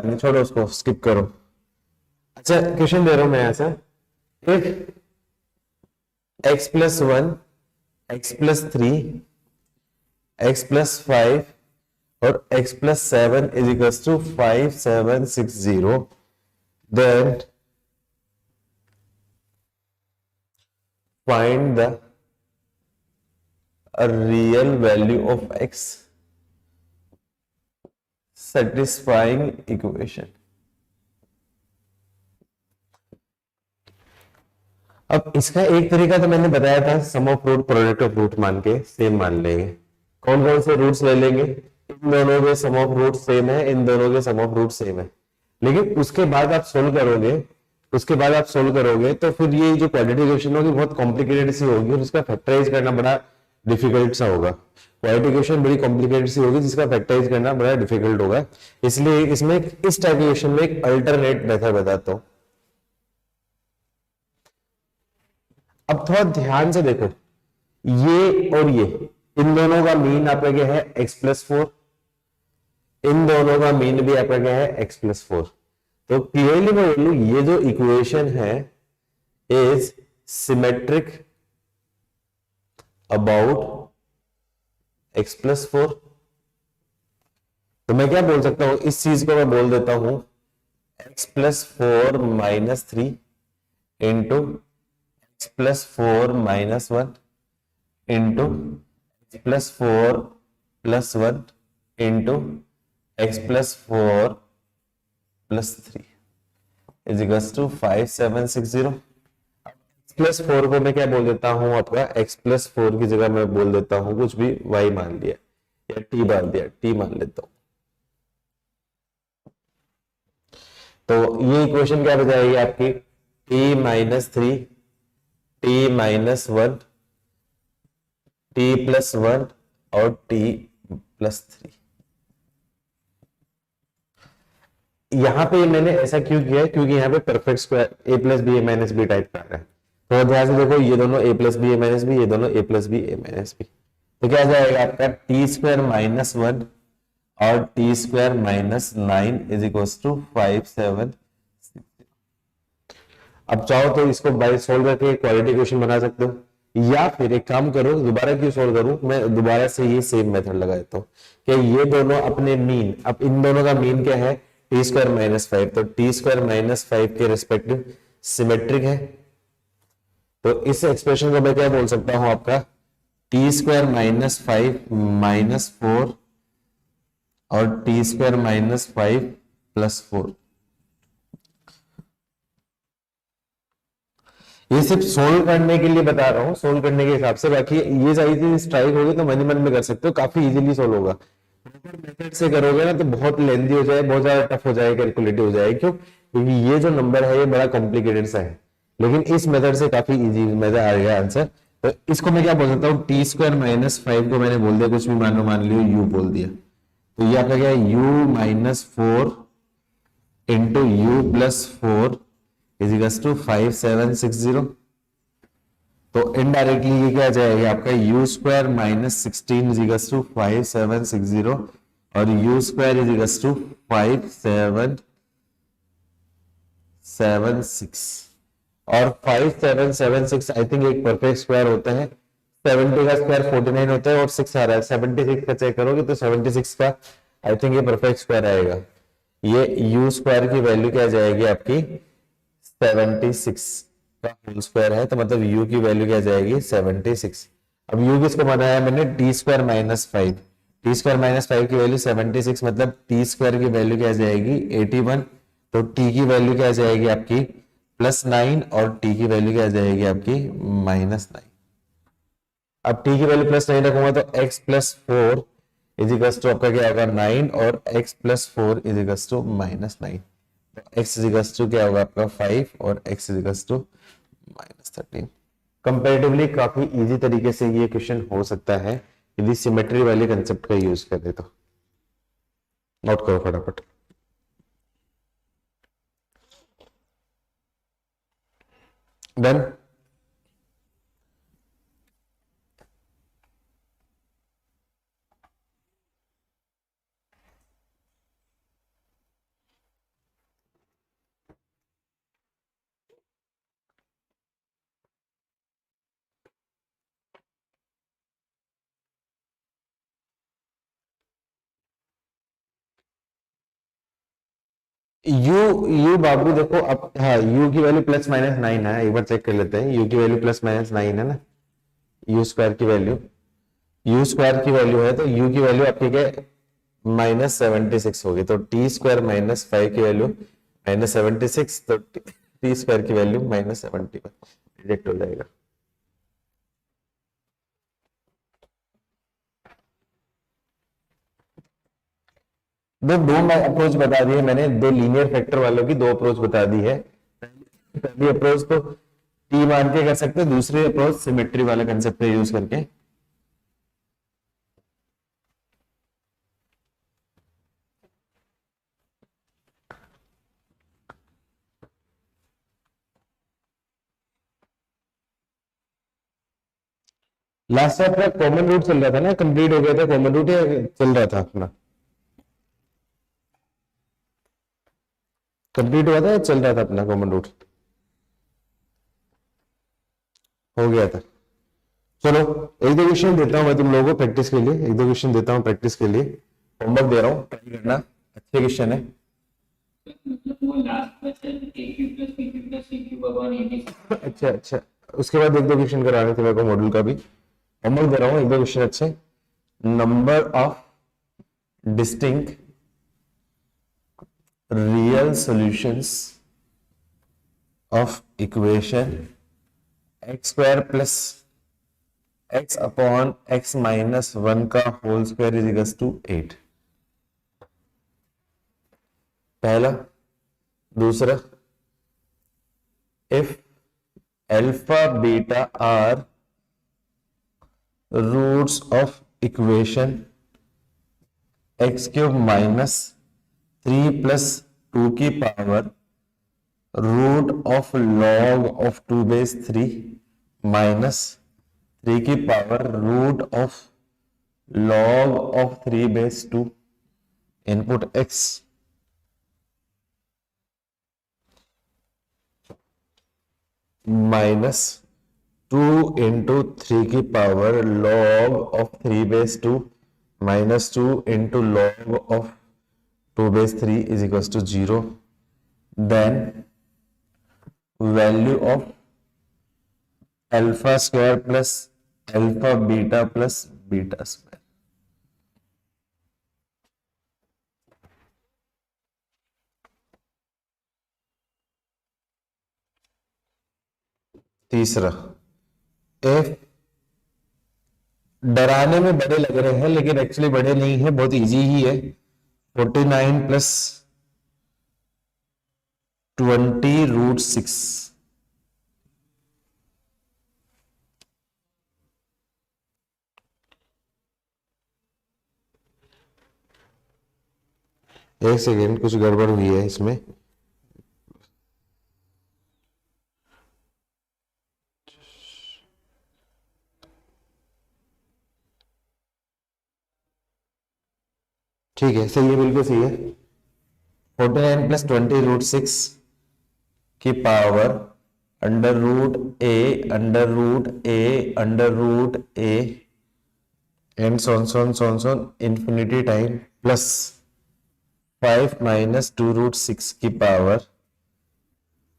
नहीं, छोड़ो उसको, स्किप करो। अच्छा क्वेश्चन दे रहा हूं मैं ऐसा, इफ x+1, x+3, x+5 और x+7 is equals to 5760, then find the real value of x satisfying equation. अब इसका एक तरीका तो मैंने बताया था, sum of root product of root मान के सेम मान लेंगे। कौन कौन से रूट्स ले लेंगे? इन दोनों के सम ऑफ रूट सेम है, इन दोनों के सम ऑफ रूट सेम है। लेकिन उसके बाद आप सोल्व करोगे, तो फिर ये जो क्वाड्रेटिक इक्वेशन होगी बहुत कॉम्प्लिकेटेड सी होगी और उसका फैक्टराइज करना बड़ा डिफिकल्ट सा होगा। क्वाड्रेटिक इक्वेशन बड़ी कॉम्प्लिकेटेड सी होगी जिसका फैक्टराइज करना बड़ा डिफिकल्ट होगा। इसलिए इसमें इस टाइप के क्वेश्चन में एक अल्टरनेट मेथड बताता हूं। अब थोड़ा ध्यान से देखो, ये और ये, इन दोनों का मीन आपका क्या है? x+4। इन दोनों का मीन भी आपका क्या है? x+4। तो क्लियरली मैं बोलूं, ये जो इक्वेशन है इज सिमेट्रिक अबाउट x+4। तो मैं क्या बोल सकता हूं? इस चीज को मैं बोल देता हूं x+4 - 3 into x+4 - 1 into x+4 + 1 into x+4 + 3 is equals to 5760। x+4 को मैं क्या बोल देता हूं? आपका x+4 की जगह मैं बोल देता हूं कुछ भी y मान लिया या t मान दिया, t मान लेता हूं। तो ये इक्वेशन क्या बजाएगी आपकी? t - 3, t - 1, t+1 और t+3। यहां पे मैंने ऐसा क्यों किया है? क्योंकि यहाँ पे perfect square a+b a-b type का है। तो ध्यान से देखो, ये दोनों a+b a-b, ये दोनों a+b a-b। तो क्या आ जाएगा आपका? t² - 1 और t² - 9 इज इक्वल्स टू 5, 7। अब चाहो तो इसको बाय सोल्व करके क्वालिटी क्वेश्चन बना सकते हो, या फिर एक काम करो, दोबारा क्यों सोल्व करूं, मैं दोबारा से ये सेम मेथड लगा देता हूं कि ये दोनों अपने मीन, अब इन दोनों का मीन क्या है? t² - 5। तो t² - 5 के रिस्पेक्टिव सिमेट्रिक है। तो इस एक्सप्रेशन को मैं क्या बोल सकता हूं? आपका t² - 5 - 4 और t² - 5 + 4। ये सिर्फ सोल्व करने के लिए बता रहा हूँ, सोल्व करने के हिसाब से। बाकी ये सारी चीज स्ट्राइक होगी तो मन ही मन में कर सकते हो, काफी इजीली सोल्व होगा। मेथड से करोगे ना तो बहुत लेंदी हो जाए, बहुत ज्यादा टफ हो जाए, कैलकुलेटिव हो जाए। क्यों? क्योंकि ये जो नंबर है ये बड़ा कॉम्प्लिकेटेड सा है, लेकिन इस मेथड से काफी इजी मेथड आ गया आंसर। तो इसको मैं क्या बोल सकता हूँ? t² - 5 को मैंने बोल दिया, कुछ भी मान लियो, u बोल दिया। तो ये आपका क्या है? u - 4 into u+4 is equals to 5760। तो इनडायरेक्टली ये क्या जाएगा आपका? u² - 16 इज इक्वल्स टू 5760 और u² इज इक्वल्स टू 5776। और 5776 आई थिंक एक परफेक्ट स्क्वायर होता है। 70 का स्क्वायर 49 होता है और 6 आ रहा है। 76 का चेक करोगे तो 76 का आई थिंक ये परफेक्ट स्क्वायर आएगा। ये u² की वैल्यू क्या जाएगी आपकी? 76 का होल स्क्वायर है, तो मतलब u की वैल्यू क्या जाएगी? 76। अब u किसको बनाया मैंने? t² - 5। t² - 5 की वैल्यू 76, मतलब t² की वैल्यू क्या जाएगी? 81। तो t की वैल्यू क्या जाएगी आपकी? +9 और t की वैल्यू क्या जाएगी आपकी? -9। अब t की वैल्यू +9 रखूंगा तो x+4 इज इक्वल्स टू आपका क्या होगा? 9 और x+4 is equals to -9। x is equals to क्या होगा आपका? 5 और x is equals to -13। Comparatively काफी इजी तरीके से ये क्वेश्चन हो सकता है यदि सिमेट्री वाले कंसेप्ट का यूज करें तो। नोट करो फटाफट। डन। यू बाबू देखो अब, हाँ यू की वैल्यू प्लस माइनस 9 है, एक बार चेक कर लेते हैं। यू की वैल्यू प्लस माइनस 9 है ना, यू स्क्वायर की वैल्यू, यू स्क्वायर की वैल्यू है तो यू की वैल्यू आपकी क्या, -76 होगी। तो टी स्क्वायर -5 की वैल्यू -76, तो टी स्क्वायर की वैल्यू -70 डिडक्ट हो जाएगा। दो अप्रोच बता दी है मैंने, दो लीनियर फैक्टर वालों की दो अप्रोच बता दी है। पहली अप्रोच तो टी मान के कर सकते हैं, दूसरी अप्रोच सिमेट्री वाला कंसेप्ट यूज करके। लास्ट टाइम अपना कॉमन रूट चल रहा था ना, कंप्लीट हो गया था कॉमन रूट या चल रहा था अपना, कंप्लीट हुआ था या चल रहा था अपना कॉमन रूट, हो गया था। चलो एक दो क्वेश्चन देता हूं मैं तुम लोगों को प्रैक्टिस के लिए, एक दो क्वेश्चन देता हूं प्रैक्टिस के लिए, होमवर्क दे रहा हूं, ट्राई करना, अच्छे क्वेश्चन है। अच्छा अच्छा, उसके बाद एक दो क्वेश्चन कराने थे मेरे को मॉड्यूल का भी, होमवर्क दे रहा हूँ एक दो क्वेश्चन अच्छे। Number of distinct real solutions of equation x square plus x upon x minus 1 का whole square is equal to 8। पहला। दूसरा, if alpha beta are roots of equation x cube minus 3 plus 2 की power root of log of 2 base 3 minus 3 की power root of log of 3 base 2, input x minus 2 into 3 की power log of 3 base 2 minus 2 into log of 2 base 3 is equal to 0। Then value of alpha square plus alpha beta plus beta square. तीसरा, if डराने में बड़े लग रहे हैं लेकिन actually बड़े नहीं है, बहुत इजी ही है, 49 प्लस 20 रूट 6। एक सेकेंड, कुछ गड़बड़ हुई है इसमें। ठीक है, सही है, बिल्कुल सही है। 49 प्लस 20 रूट 6 की power under root a under root a under root a and so on infinity time plus 5 minus 2 root 6 की power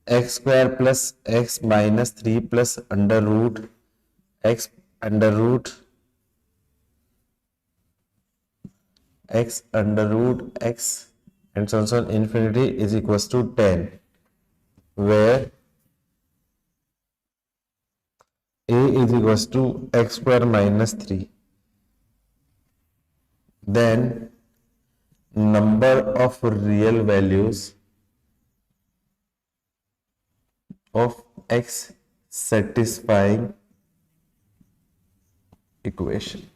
x square plus x minus 3 plus under root x under root x and so on infinity is equals to 10, where a is equals to x square minus 3. Then number of real values of x satisfying equation.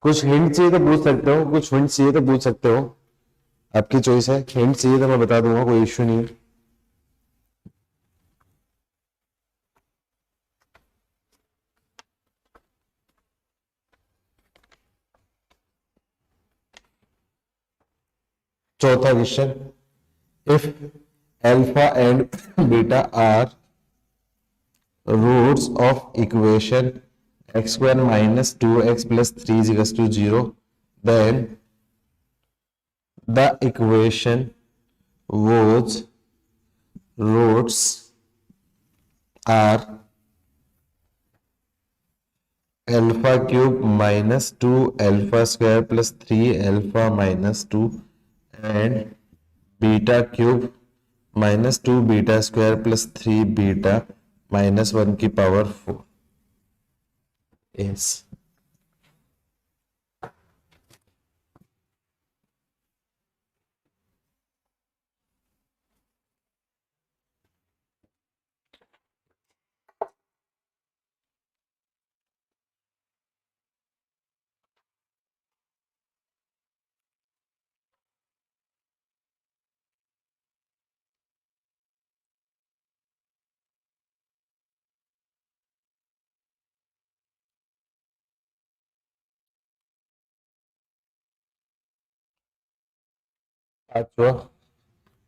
कुछ hint चाहिए तो पूछ सकते हो, कुछ hint चाहिए तो पूछ सकते हो, आपकी चॉइस है। हिंट चाहिए तो मैं बता दूंगा, कोई इश्यू नहीं है। चौथा question, if alpha and beta are roots of equation x square minus 2x plus 3 is equals to 0, then the equation whose roots are alpha cube minus 2 alpha square plus 3 alpha minus 2 and beta cube minus 2 beta square plus 3 beta minus 1 की power 4 is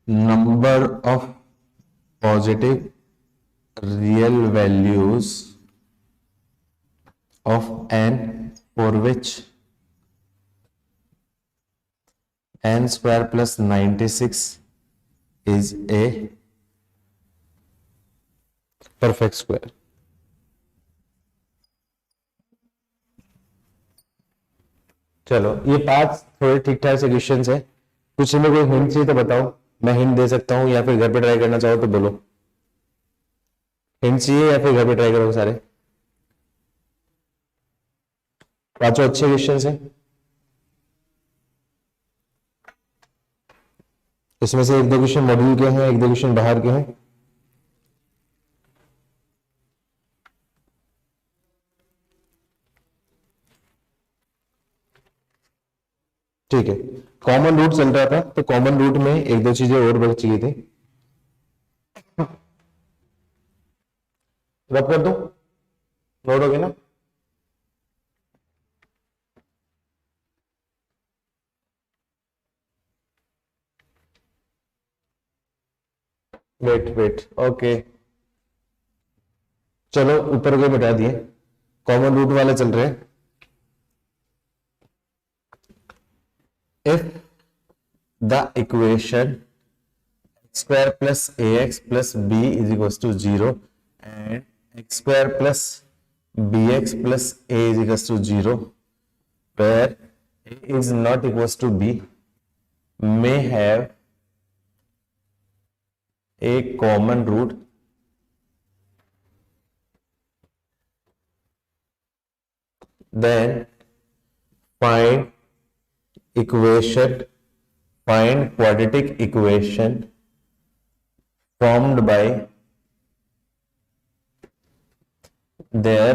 number of positive real values of n for which n square plus 96 is a perfect square. चलो ये 5 थोड़े ठीक ठाक से questions है, कुछ में कोई हिंट चाहिए तो बताओ, मैं हिंट दे सकता हूँ या फिर घर पे ट्राई करना चाहो तो बोलो। हिंट चाहिए या फिर घर पे ट्राई करो सारे? पांचों अच्छे क्वेश्चंस हैं, इसमें से एक दो क्वेश्चन मॉड्यूल के हैं, एक दो क्वेश्चन बाहर के हैं। ठीक है, कॉमन रूट चल रहा था तो कॉमन रूट में एक दो चीजें और बढ़ चाहिए थी, रब कर दो, नोट हो गया ना? वेट वेट ओके, चलो ऊपर के मिटा दिए, कॉमन रूट वाले चल रहे हैं। If the equation x square plus ax plus b is equals to 0 and x square plus bx plus a is equals to 0 where a is not equals to b may have a common root then find quadratic equation formed by their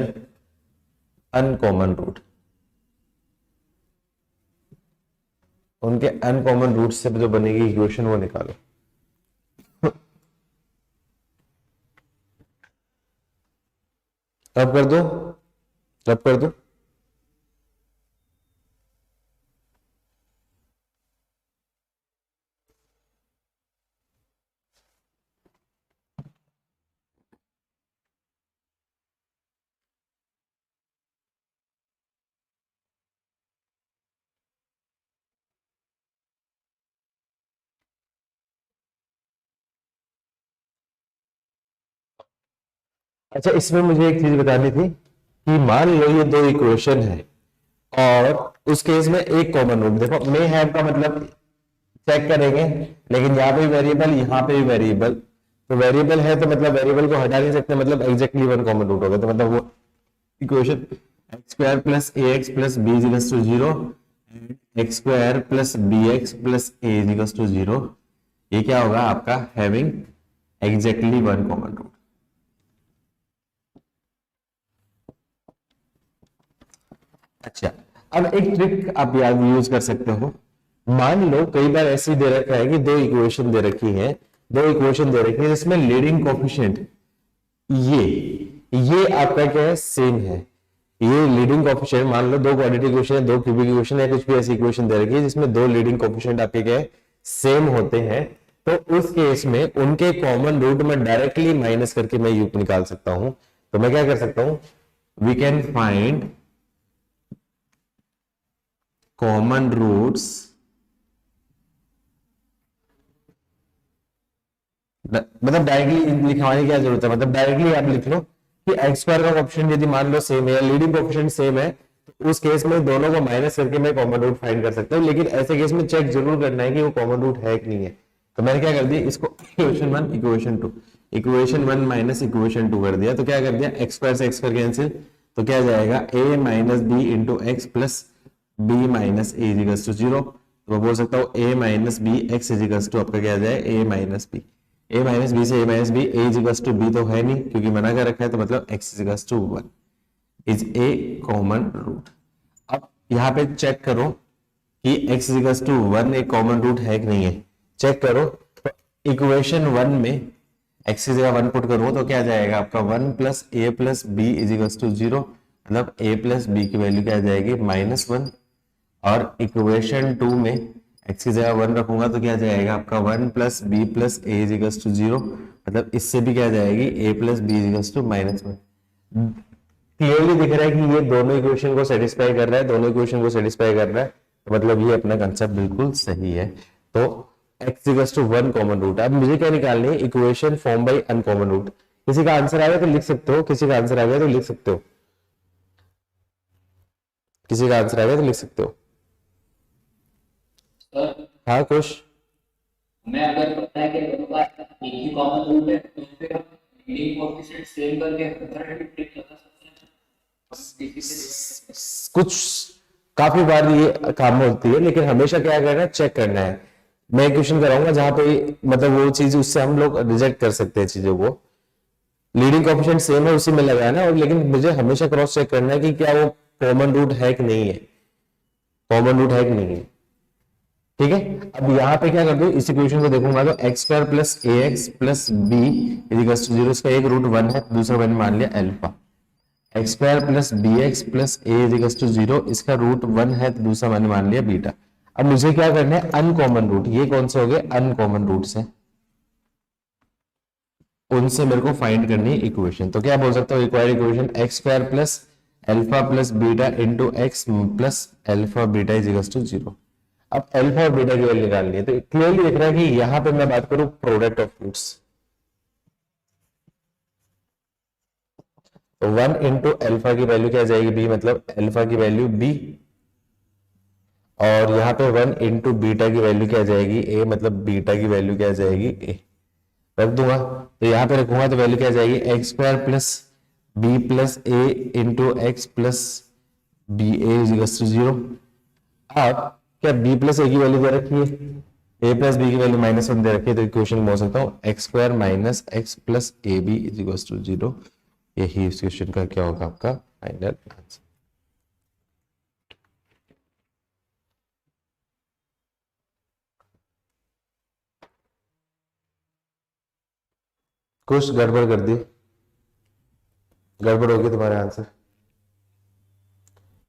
uncommon root, उनके uncommon root से जो बनेगी equation वो निकालो। अब कर दो, अब कर दो। अच्छा, इसमें मुझे एक चीज बतानी थी कि मान लो ये दो इक्वेशन है और उस केस में एक कॉमन रूट, देखो मे हैव का मतलब चेक करेंगे, लेकिन यहाँ पे भी वेरिएबल यहाँ पे भी वेरिएबल, तो वेरिएबल है तो मतलब वेरिएबल को हटा नहीं सकते, मतलब एग्जैक्टली वन कॉमन रूट होगा, तो मतलब वो equation x square plus a x plus b is equals to 0 x square plus B x plus a is equals to 0, ये क्या होगा आपका having exactly one common root. अच्छा, अब एक ट्रिक आप याद यूज कर सकते हो, मान लो कई बार ऐसी दे रखा है कि दो इक्वेशन दे रखी है, दो इक्वेशन दे रखी है जिसमें लीडिंग कोफिशिएंट ये आपका क्या है, सेम है, ये लीडिंग कोफिशिएंट, मान लो दो क्वाड्रेटिक इक्वेशन है, दो क्यूबिक इक्वेशन है, कुछ भी ऐसी इक्वेशन दे रखी है जिसमें दो लीडिंग कोफिशिएंट आपके क्या है, सेम होते हैं, तो उस केस में उनके कॉमन रूट में डायरेक्टली माइनस करके मैं यू निकाल सकता हूं। तो मैं क्या कर सकता हूं, we can find common roots मतलब डायरेक्टली लिखवाने की क्या जरूरत है, मतलब डायरेक्टली आप लिख लो कि एक्स स्क्वायर का ऑप्शन यदि मान लो सेम है या लीडिंग कोएफिशिएंट सेम है, तो उस केस में दोनों को माइनस करके मैं कॉमन रूट फाइंड कर सकता हूँ, लेकिन ऐसे केस में चेक जरूर करना है कि वो कॉमन रूट है कि नहीं है। तो मैंने क्या कर दिया, इसको equation 1 equation 2, equation 1 minus equation 2 कर दिया। तो क्या कर दिया, एक्स स्क्वायर से एक्स स्क्वायर कैंसिल, तो क्या जाएगा a minus b into x plus b minus a is equals to 0। तो मैं बोल सकता हूँ a minus b x is equals to आपका क्या जाए a minus b, a minus b से a minus b, a is equals to b तो है नहीं क्योंकि मना कर रखा है, तो मतलब x is equals to 1 is a common root. अब यहाँ पे चेक करो कि x इजिकल्स टू 1 एक कॉमन रूट है कि नहीं है, चेक करो। तो इक्वेशन 1 में x की जगह 1 पुट करूँ तो क्या जाएगा आपका 1 plus a plus b is equals to 0, मतलब a प्लस बी की वैल्यू क्या जाएगी -1। और इक्वेशन 2 में x की जगह 1 रखूंगा तो क्या जाएगा आपका 1 plus b plus a is equals to 0, मतलब इससे भी क्या जाएगी a plus b is equals to -1। Clearly दिख रहा है कि ये दोनों इक्वेशन को सेटिस्फाई कर रहा है, दोनों इक्वेशन को सेटिस्फाई कर रहा है, तो मतलब ये अपना कंसेप्ट बिल्कुल सही है। तो x equals to 1 common root. अब मुझे क्या निकालनी है, equation form by uncommon root. किसी का आंसर आ गया तो लिख सकते हो, किसी का आंसर आ गया तो लिख सकते हो, किसी का आंसर आ गया तो लिख सकते हो। सर हाँ कुछ हमें अगर पता है कि दोनों का एक ही कॉमन रूट है तो फिर हम लीडिंग कोएफिशिएंट सेम करके अल्टरनेटिव लगा सकते हैं। हम किसी से कुछ काफी बार ये काम में होती है, लेकिन हमेशा क्या करना है, चेक करना है। मैं एक क्वेश्चन कराऊंगा जहां पे मतलब वो चीज उससे हम लोग रिजेक्ट कर सकते हैं चीजों को, लीडिंग कोएफिशिएंट सेम है उसी में लगाना है, और लेकिन मुझे हमेशा क्रॉस चेक करना है कि क्या वो कॉमन रूट है कि नहीं है, कॉमन रूट है कि नहीं है। ठीक है, अब यहाँ पे क्या कर दो, इस इक्वेशन को देखूंगा तो x square plus a x plus b is equals to 0, इसका एक रूट 1 है, दूसरा मैंने मान लिया alpha. X square plus B x plus a is equals to 0, इसका रूट 1 है, तो दूसरा मैंने मान लिया बीटा। अब मुझे क्या करना है, अनकॉमन रूट, ये कौन से हो गए अनकॉमन रूट्स हैं, उनसे मेरे को फाइंड करनी है इक्वेशन। तो क्या बोल सकता हूँ, required equation x square plus alpha plus beta into x plus alpha beta is equals to 0। अब अल्फा और बीटा की वैल्यू निकालनी है, तो क्लियरली दिख रहा है कि यहां पे मैं बात करूं प्रोडक्ट ऑफ रूट्स, तो 1 इंटू अल्फा की वैल्यू क्या जाएगी बी, मतलब अल्फा की वैल्यू बी, और यहाँ पे 1 इंटू बीटा की वैल्यू क्या जाएगी ए, मतलब बीटा की वैल्यू क्या जाएगी ए। रख दूंगा तो यहाँ पे रखूंगा तो वैल्यू क्या जाएगी, x square plus b plus a into x plus b a is to 0। अब क्या बी प्लस ए की वैल्यू दे रखी है, ए प्लस बी की वैल्यू -1 दे रखी है, तो इक्वेशन में बोल सकता हूँ x square minus x plus a b is to 0। यही इस क्वेश्चन का क्या होगा आपका फाइनल आंसर। कुछ गड़बड़ कर दी, गड़बड़ होगी तुम्हारे आंसर।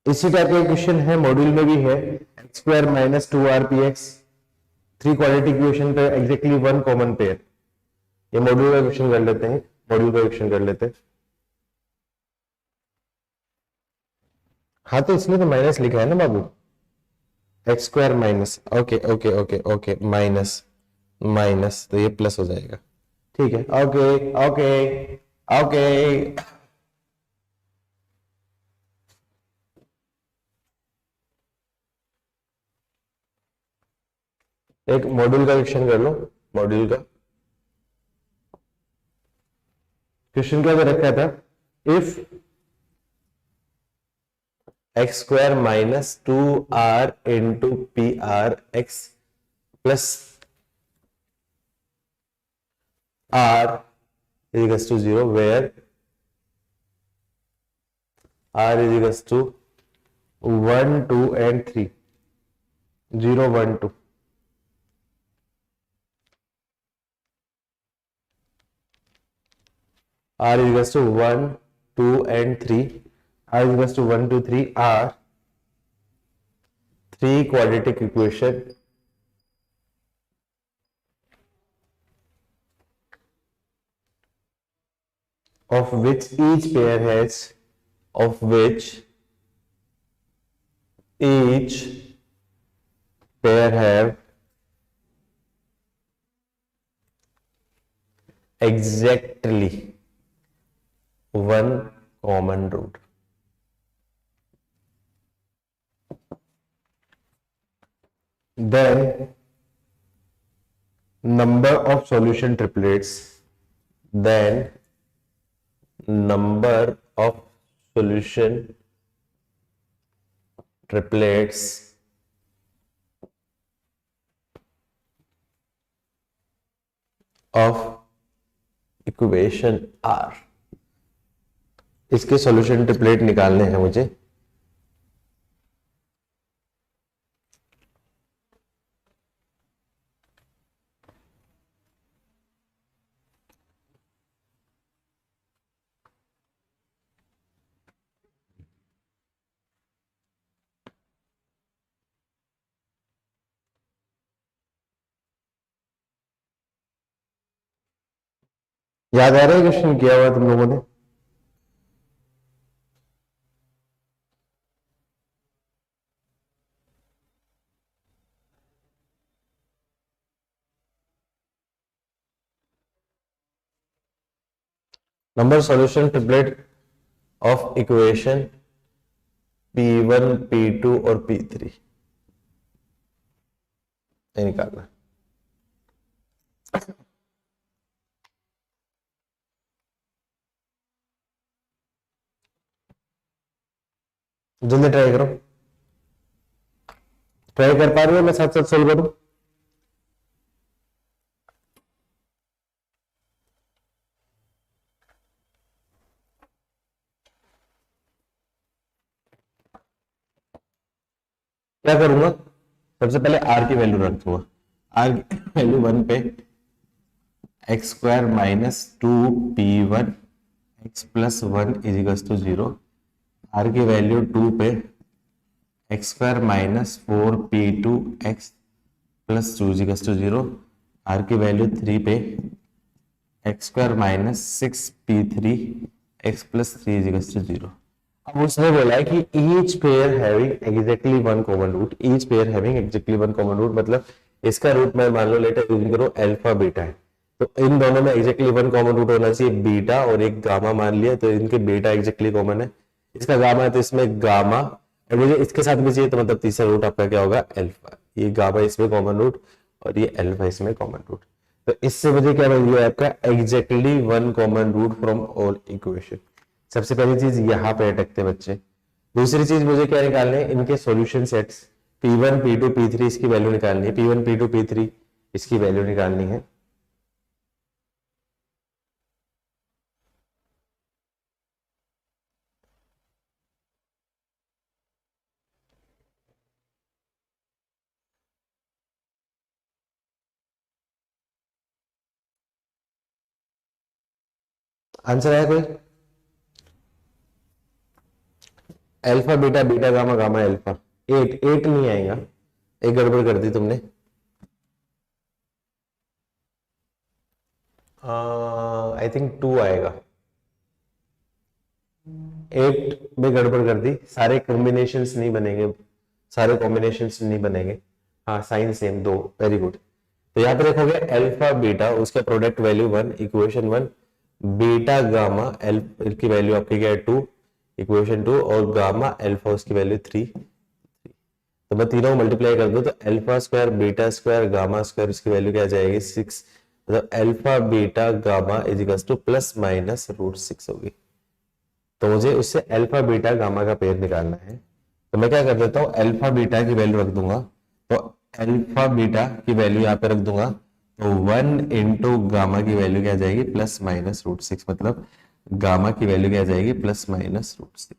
इसी टाइप का क्वेश्चन है, मॉड्यूल में भी है, x square minus 2r P x, 3 quadratic equation पे एग्जैक्टली 1 कॉमन पेयर। ये मॉड्यूल का क्वेश्चन कर लेते हैं, मॉड्यूल का क्वेश्चन कर लेते हैं। हाँ तो इसलिए तो माइनस लिखा है ना बाबू, x square minus, okay okay okay okay minus minus, तो ये प्लस हो जाएगा। ठीक है, ओके ओके ओके। एक मॉड्यूल का क्वेश्चन कर लो, मॉड्यूल का क्वेश्चन क्या दे रखा था, if x square minus 2r into P R x plus r is equals to 0 where r is equals to 1 2 and 3, 0 1 2। r is equals to 1 2 and 3, r is equals to 1 2 3 are 3 quadratic equation of which each pair has of which each pair have exactly one common root. Then number of solution triplets, then number of solution triplets of equation R। इसके solution triplet निकालने हैं मुझे। याद आ रहा है question किया हुआ तुम लोगों ने? Number solution triplet of equation P1 P2 और P3 ये निकालना। जल्दी ट्राई करो। ट्राई कर पा रही हो? मैं साथ साथ सोल्व करूं? क्या करूंगा? सबसे पहले आर की वैल्यू रख दूंगा। आर की वैल्यू 1 पे x square minus 2p1 x plus 1 equals to 0। Or की वैल्यू 2 पे x square minus 4p2 x plus 2 equals to 0। Or की वैल्यू 3 पे x square minus 6p3 x plus 3 equals to 0। अब उसने बोला है कि each pair having exactly one common root. Each pair having exactly one common root मतलब इसका root मैं मान लो लेटर यूज करो अल्फा बीटा है, तो इन दोनों में एग्जैक्टली वन कॉमन रूट होना चाहिए बीटा, और एक गामा मान लिया तो इनके बीटा एग्जैक्टली कॉमन है। इसका गामा है तो इसमें गामा, और मुझे इसके साथ भी चाहिए तो मतलब तीसरा रूट आपका क्या होगा? अल्फा। ये गामा इसमें कॉमन रूट और ये अल्फा इसमें कॉमन रूट। तो इससे मुझे क्या मिल गया आपका? Exactly one common root from all equation. सबसे पहली चीज यहां पे अटकते बच्चे। दूसरी चीज मुझे क्या निकालने हैं? इनके solution sets P1 P2 P3 इसकी वैल्यू निकालनी है। P1 P2 P3 इसकी वैल्यू निकालनी है। आंसर है कोई? Alpha beta beta gamma gamma alpha. 8 नहीं आएगा, एक गड़बड़ कर दी तुमने। आई थिंक 2 आएगा। 8 में गड़बड़ कर दी, सारे कॉम्बिनेशंस नहीं बनेंगे, सारे कॉम्बिनेशंस नहीं बनेंगे। हाँ साइन सेम 2, वेरी गुड। तो यहाँ पे देखोगे अल्फा बीटा उसका product value 1 equation 1, beta gamma L की वैल्यू आपकी क्या है 2 इक्वेशन 2, और गामा अल्फा उसकी वैल्यू 3। तो मैं तीनों मल्टीप्लाई कर दूं तो alpha square beta square gamma square इसकी वैल्यू क्या आ जाएगी 6। मतलब alpha beta gamma is equals to plus minus root 6 होगी। तो मुझे उससे अल्फा बीटा गामा का पेयर निकालना है। तो मैं क्या कर देता हूँ? अल्फा बीटा की वैल्यू रख दूंगा। तो अल्फा बीटा की वैल्यू यहाँ पे रख दूंगा तो 1 इंटू गामा की वैल्यू क्या आ जाएगी? Plus minus root 6। मतलब गामा की वैल्यू क्या आ जाएगी? Plus minus root 6।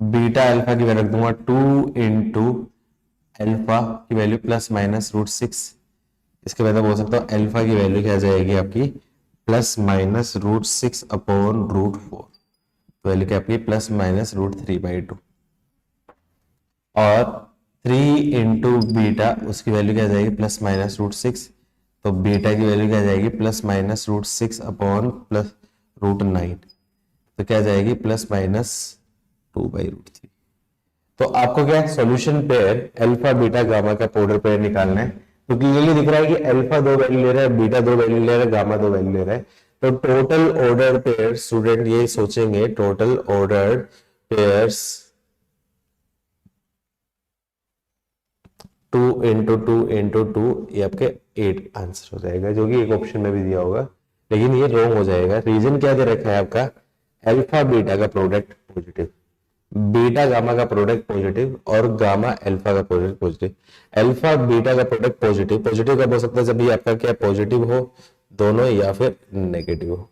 Beta alpha की वैल्यू रख दूंगा 2 इंटू अल्फा की वैल्यू प्लस माइनस रूट 6। इसके बाद बोल सकता हूँ अल्फा की वैल्यू क्या आ जाएगी आपकी? Plus minus root 6 upon root 4। Value क्या आपकी? Plus minus root 3/2। और 3 इंटू बीटा उसकी वैल्यू क्या आ जाएगी? Plus minus root 6। तो बीटा की वैल्यू क्या आ जाएगी? Plus minus root 6 upon plus root 9। तो क्या आ जाएगी? Plus minus 2/√3। तो आपको क्या solution pair alpha beta gamma का पाउडर पेयर निकालना है। तो क्लियरली दिख रहा है कि अल्फा 2 वैल्यू ले रहा है, बीटा 2 वैल्यू ले रहा है, गामा 2 वैल्यू ले रहा है। तो टोटल ऑर्डर पेयर, स्टूडेंट ये सोचेंगे टोटल ऑर्डर पेयर्स 2 × 2 × 2 ये आपके 8 आंसर हो जाएगा, जो कि एक ऑप्शन में भी दिया होगा, लेकिन ये रॉन्ग हो जाएगा। रीजन क्या दे रखा है आपका, अल्फा बीटा का प्रोडक्ट पॉजिटिव, बीटा गामा का प्रोडक्ट पॉजिटिव और गामा अल्फा का प्रोडक्ट पॉजिटिव। अल्फा बीटा का प्रोडक्ट पॉजिटिव, पॉजिटिव कब हो सकता है, जब ये आपका क्या पॉजिटिव हो दोनों या फिर नेगेटिव हो।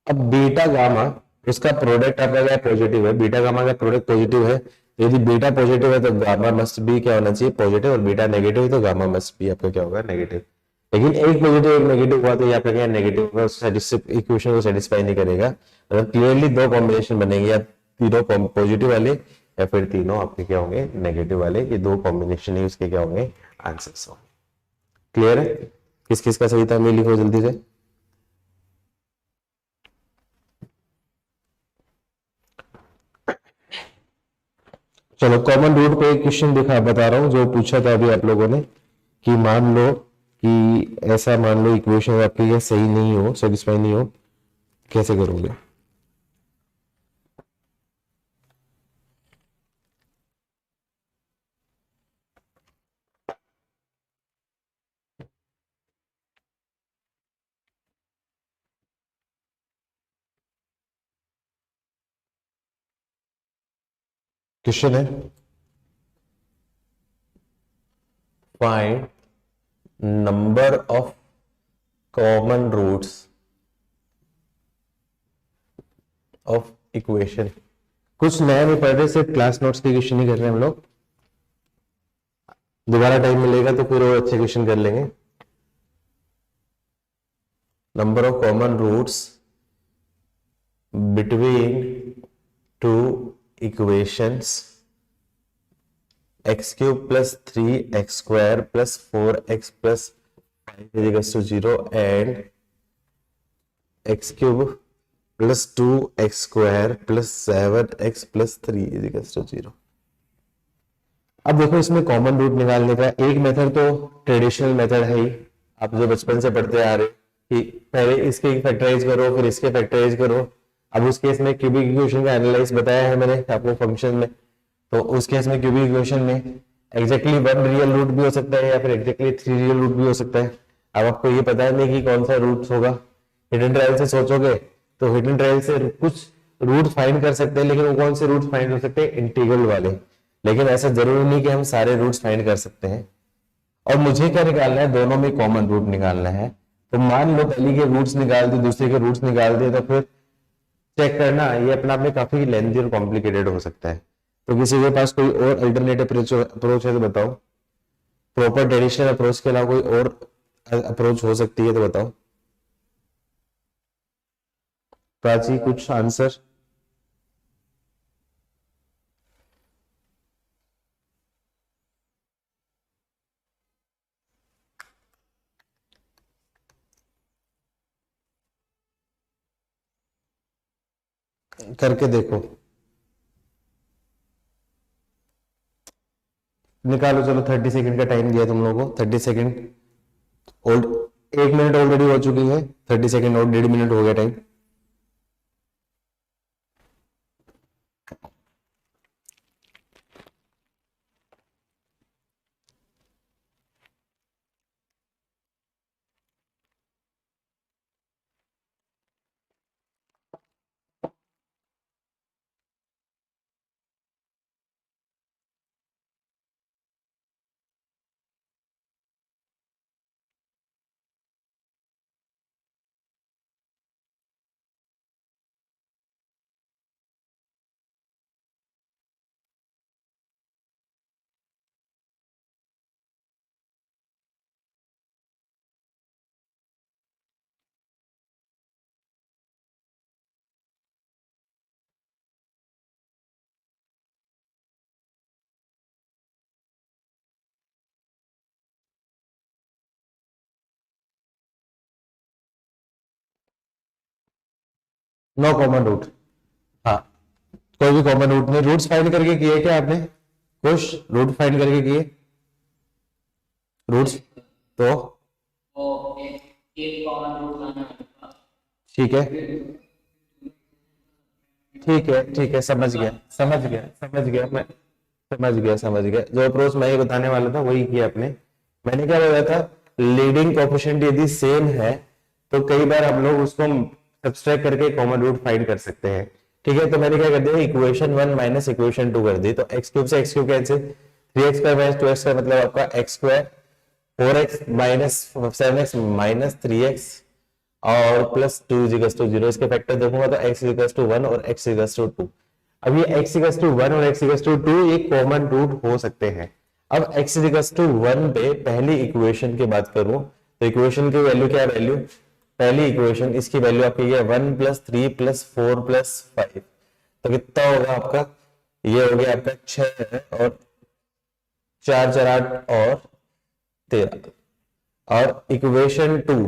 अब बीटा गामा उसका प्रोडक्ट आपका क्या पॉजिटिव है, बीटा गामा का प्रोडक्ट पॉजिटिव है, यदि बीटा पॉजिटिव है तो गामा मस्ट भी क्या होना चाहिए पॉजिटिव, और बीटा नेगेटिव है तो गामा मस्ट भी आपका क्या होगा नेगेटिव। लेकिन एक पॉजिटिव एक नेगेटिव हुआ तो यहाँ पे क्या नेगेटिव का इक्वेशन को सेटिस्फाई नहीं करेगा। मतलब क्लियरली दो कॉम्बिनेशन बनेंगे, या तीनों पॉजिटिव वाले या फिर तीनों आपके क्या होंगे नेगेटिव वाले, ये दो कॉम्बिनेशन ही उसके क्या होंगे आंसर्स होंगे। क्लियर है, किस किस का सही था, मैं लिखो जल्दी से। चलो कॉमन रूट पे एक क्वेश्चन दिखा बता रहा हूं जो पूछा था अभी आप लोगों ने, कि मान लो कि ऐसा मान लो इक्वेशन आपके ये सही नहीं हो, सेटिस्फाई नहीं हो, कैसे करोगे। क्वेश्चन है find number of common roots of equation. कुछ नया नहीं पढ़ रहे, सिर्फ क्लास नोट्स के क्वेश्चन ही कर रहे हैं हम लोग। दोबारा टाइम मिलेगा तो फिर और अच्छे क्वेश्चन कर लेंगे। Number of common roots between two equations x³ + 3x² + 4x + 5 = 0 and x³ + 2x² + 7x + 3 = 0। अब देखो इसमें कॉमन रूट निकालने का एक मेथड तो ट्रेडिशनल मेथड है ही, आप जो बचपन से पढ़ते आ रहे कि पहले इसके फैक्टराइज करो फिर इसके फैक्टराइज करो। अब उस केस में क्यूबिक इक्वेशन का एनालाइज बताया है मैंने आपको फंक्शन में, तो उस केस में क्यूबिक इक्वेशन में एग्जैक्टली 1 रियल रूट भी हो सकता है या फिर एग्जैक्टली 3 रियल रूट भी हो सकता है। अब आपको ये पता नहीं कि कौन सा रूट होगा, हिडन ट्रायल से सोचोगे तो हिडन ट्रायल से कुछ रूट फाइंड कर सकते हैं, लेकिन वो कौन से रूट फाइंड हो सकते हैं, इंटीग्रल वाले। लेकिन ऐसा जरूरी नहीं कि हम सारे रूट्स फाइंड कर सकते हैं। और मुझे क्या निकालना है, दोनों में कॉमन रूट निकालना है। तो मान लो पहले के रूट्स निकाल दिए दूसरे के रूट्स निकाल दिए, तो फिर चेक करना ये अपने आप में काफी लेंथी और कॉम्प्लिकेटेड हो सकता है। तो किसी के पास कोई और अल्टरनेटिव अप्रोच है तो बताओ, प्रॉपर ट्रेडिशनल अप्रोच के अलावा कोई और अप्रोच हो सकती है तो बताओ। प्राची कुछ आंसर। करके देखो, निकालो। चलो 30 सेकंड का टाइम दिया तुम लोगों को, 30 सेकंड और 1 मिनट ऑलरेडी हो चुकी है, 30 सेकंड और 1.5 मिनट हो गया टाइम। नो कॉमन रूट, हाँ कोई भी कॉमन रूट नहीं। रूट्स फाइंड करके किए क्या आपने, कुछ रूट फाइंड करके किए। रूट्स तो तो एक कॉमन रूट लाना होगा। ठीक है, ठीक है, समझ गया मैं, समझ गया। जो अप्रोच मैं ये बताने वाला था वही किया आपने। मैंने क्या बोला था, लीडिंग कोएफिशिएंट यदि सेम है तो कई बार हम लोग उसको सब्सट्रैक्ट करके कॉमन रूट फाइंड कर सकते हैं। ठीक है, तो मैंने क्या कर दिया, इक्वेशन 1 माइनस इक्वेशन 2 कर दी। तो एक्स क्यूब से x cube cancel, 3x square minus 2x का मतलब आपका x square, 4x minus 7x minus 3x और प्लस 2 इक्वल्स टू 0। इसके फैक्टर देखूंगा तो x इक्वल्स टू 1 और x इक्वल्स टू 2। अब ये x इक्वल्स टू 1 और x इक्वल्स टू 2 ये कॉमन रूट हो सकते हैं। अब x इक्वल्स टू 1 पे पहली इक्वेशन की बात करूं तो इक्वेशन की वैल्यू क्या है, वैल्यू पहली इक्वेशन इसकी वैल्यू आपकी है 1 प्लस 3 प्लस 4 प्लस 5। तो कितना होगा आपका, ये हो गया आपका 6 और 4 4 8 और 13। और इक्वेशन 2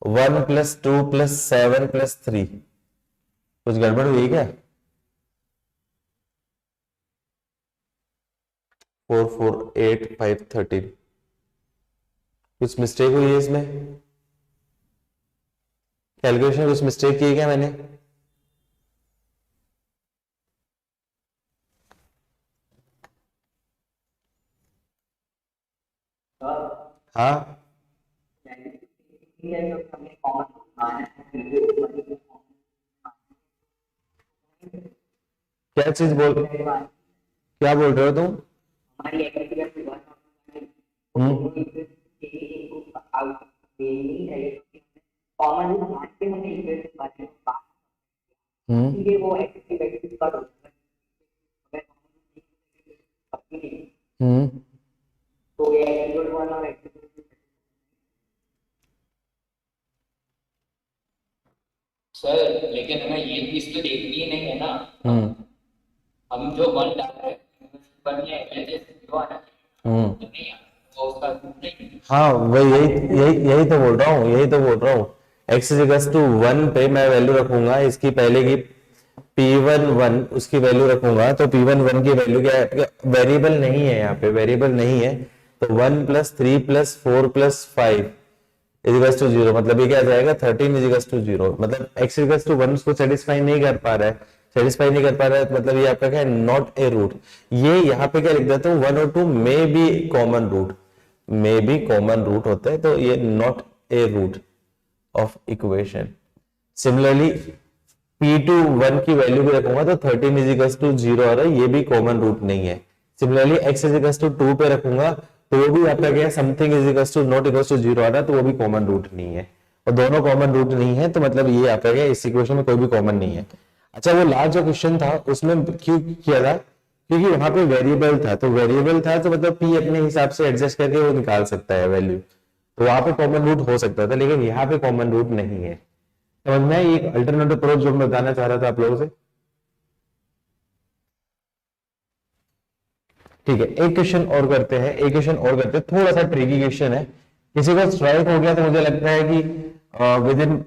1 प्लस 2 प्लस 7 प्लस 3, कुछ गड़बड़ हुई क्या? 4 4 8 5 13, कुछ मिस्टेक हुई है इसमें, कैलकुलेशन कुछ मिस्टेक की है क्या मैंने? हाँ, क्या चीज बोल, क्या बोल रहे हो तुम? हम्म हम्म सर लेकिन हमें ये चीज तो देखनी ही नहीं है ना, हम्म हम जो वन डाल रहे हैं वन या एलएचएस जीरो आना चाहिए, तो नहीं आ तो उसका रूट नहीं है। हाँ वही, यही तो बोल रहा हूँ। x इक्वल्स टू 1 पे मैं वैल्यू रखूंगा इसकी पहले की p1 1 उसकी वैल्यू रखूंगा। तो p1 1 की वैल्यू क्या है, वेरिएबल नहीं है, यहाँ पे वेरिएबल नहीं है। तो 1 plus 3 plus 4 plus 5 equals to 0, मतलब ये क्या आ जाएगा 13 इक्वल्स टू 0। मतलब x इक्वल्स टू 1 उसको सेटिस्फाई नहीं कर पा रहा है, तो मतलब ये आपका क्या है, नॉट ए रूट। ये यहाँ पे क्या लिख देता हूँ, 1 और 2 मे बी कॉमन रूट, होते हैं, तो ये not a root of equation. Similarly p2 1 की वैल्यू भी रखूंगा तो 13 इज इक्वल्स टू 0 आ रहा है, ये भी कॉमन रूट नहीं है। Similarly x is equals to 2 पे रखूंगा तो वो भी आपका क्या है, something is equals to not equals to 0 आ रहा है, तो वो भी कॉमन रूट नहीं है। और दोनों कॉमन रूट नहीं है तो मतलब ये आपका क्या है, इस इक्वेशन में कोई भी कॉमन नहीं है। अच्छा, वो लास्ट जो क्वेश्चन था उसमें क्यों किया था, क्योंकि वहां पे वेरिएबल था, तो मतलब p अपने हिसाब से एडजस्ट करके वो निकाल सकता है वैल्यू, तो वहां पे कॉमन रूट हो सकता था, लेकिन यहाँ पे कॉमन रूट नहीं है। समझ में आई एक अल्टरनेटिव अप्रोच जो मैं बताना चाह रहा था आप लोगों से? ठीक है, एक क्वेश्चन और करते हैं, थोड़ा सा ट्रिकी क्वेश्चन है। किसी का स्ट्राइक हो गया तो मुझे लगता है कि विद इन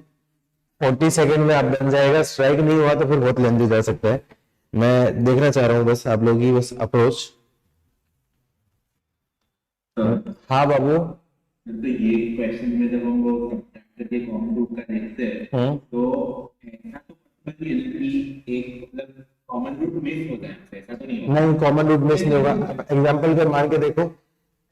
40 सेकेंड में आप बन जाएगा, स्ट्राइक नहीं हुआ तो फिर बहुत लेंदी जा सकता है। मैं देखना चाह रहा हूं बस आप लोगों की बस अप्रोच। हाँ बाबू। तो ये क्वेश्चन में जब हम लोग सब्ट्रैक्ट करके कॉमन रूट का देखते हैं तो ऐसा तो पॉसिबल नहीं है कि एक मतलब कॉमन रूट मिस हो जाए, ऐसा तो नहीं होगा। नहीं, कॉमन रूट मिस नहीं होगा। एग्जांपल के मान के देखो,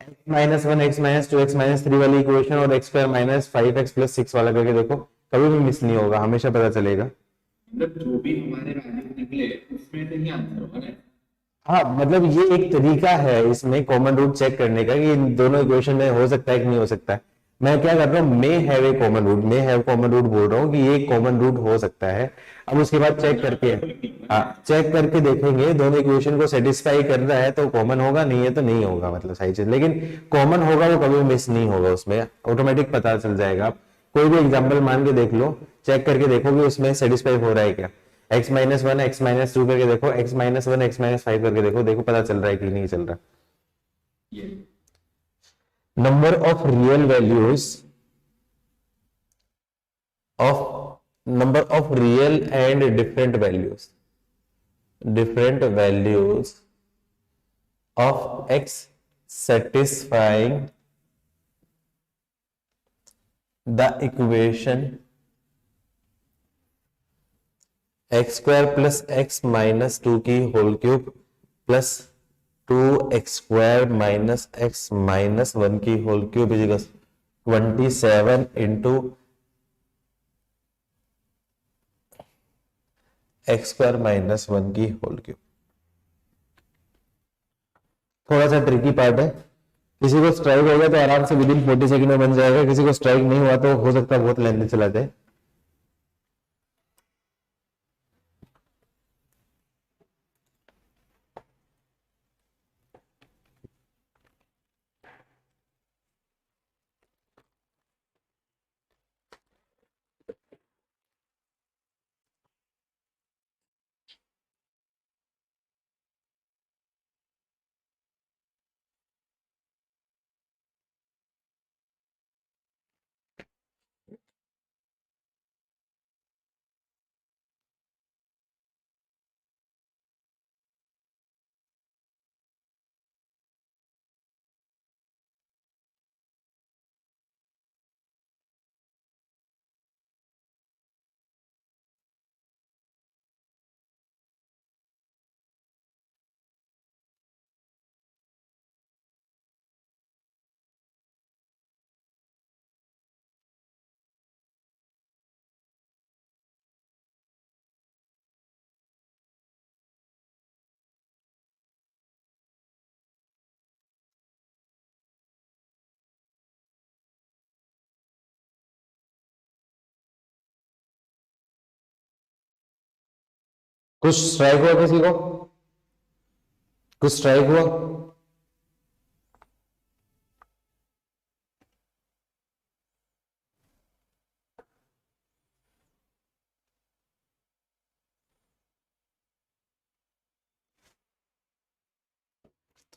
x minus 1 x minus 2 x minus 3 वाली इक्वेशन और x square minus 5x plus 6 वाला करके देखो, कभी भी मिस नहीं होगा, हमेशा पता चलेगा। मतलब जो भी हमारे वैल्यू निकले उसमें से ही आंसर होगा ना। हाँ, मतलब ये एक तरीका है इसमें कॉमन रूट चेक करने का कि इन दोनों इक्वेशन में हो सकता है कि नहीं हो सकता है। मैं क्या कर रहा हूँ, may have a common root, बोल रहा हूँ कि ये कॉमन रूट हो सकता है। अब उसके बाद चेक करके, हाँ चेक करके देखेंगे दोनों इक्वेशन को सेटिस्फाई कर रहा है तो कॉमन होगा, नहीं है तो नहीं होगा, मतलब सही चीज। लेकिन कॉमन होगा वो कभी मिस नहीं होगा, उसमें ऑटोमेटिक पता चल जाएगा। आप कोई भी एग्जाम्पल मान के देख लो, चेक करके देखो कि उसमें सेटिस्फाई हो रहा है क्या। x माइनस 1 x माइनस 2 करके देखो, x माइनस 1 x माइनस 5 करके देखो पता चल रहा है कि नहीं चल रहा। Number of real values and different values of x satisfying the equation x square plus x minus two की whole cube plus 2x² minus x minus 1 की whole cube is equal 27 into x square minus 1 की whole cube. थोड़ा सा tricky part है, किसी को strike हो गया तो आराम से विद इन 40 सेकंड में बन जाएगा, किसी को स्ट्राइक नहीं हुआ तो हो सकता है बहुत लेंथी चला जाए। कुछ स्ट्राइक हुआ किसी को? कुछ स्ट्राइक हुआ?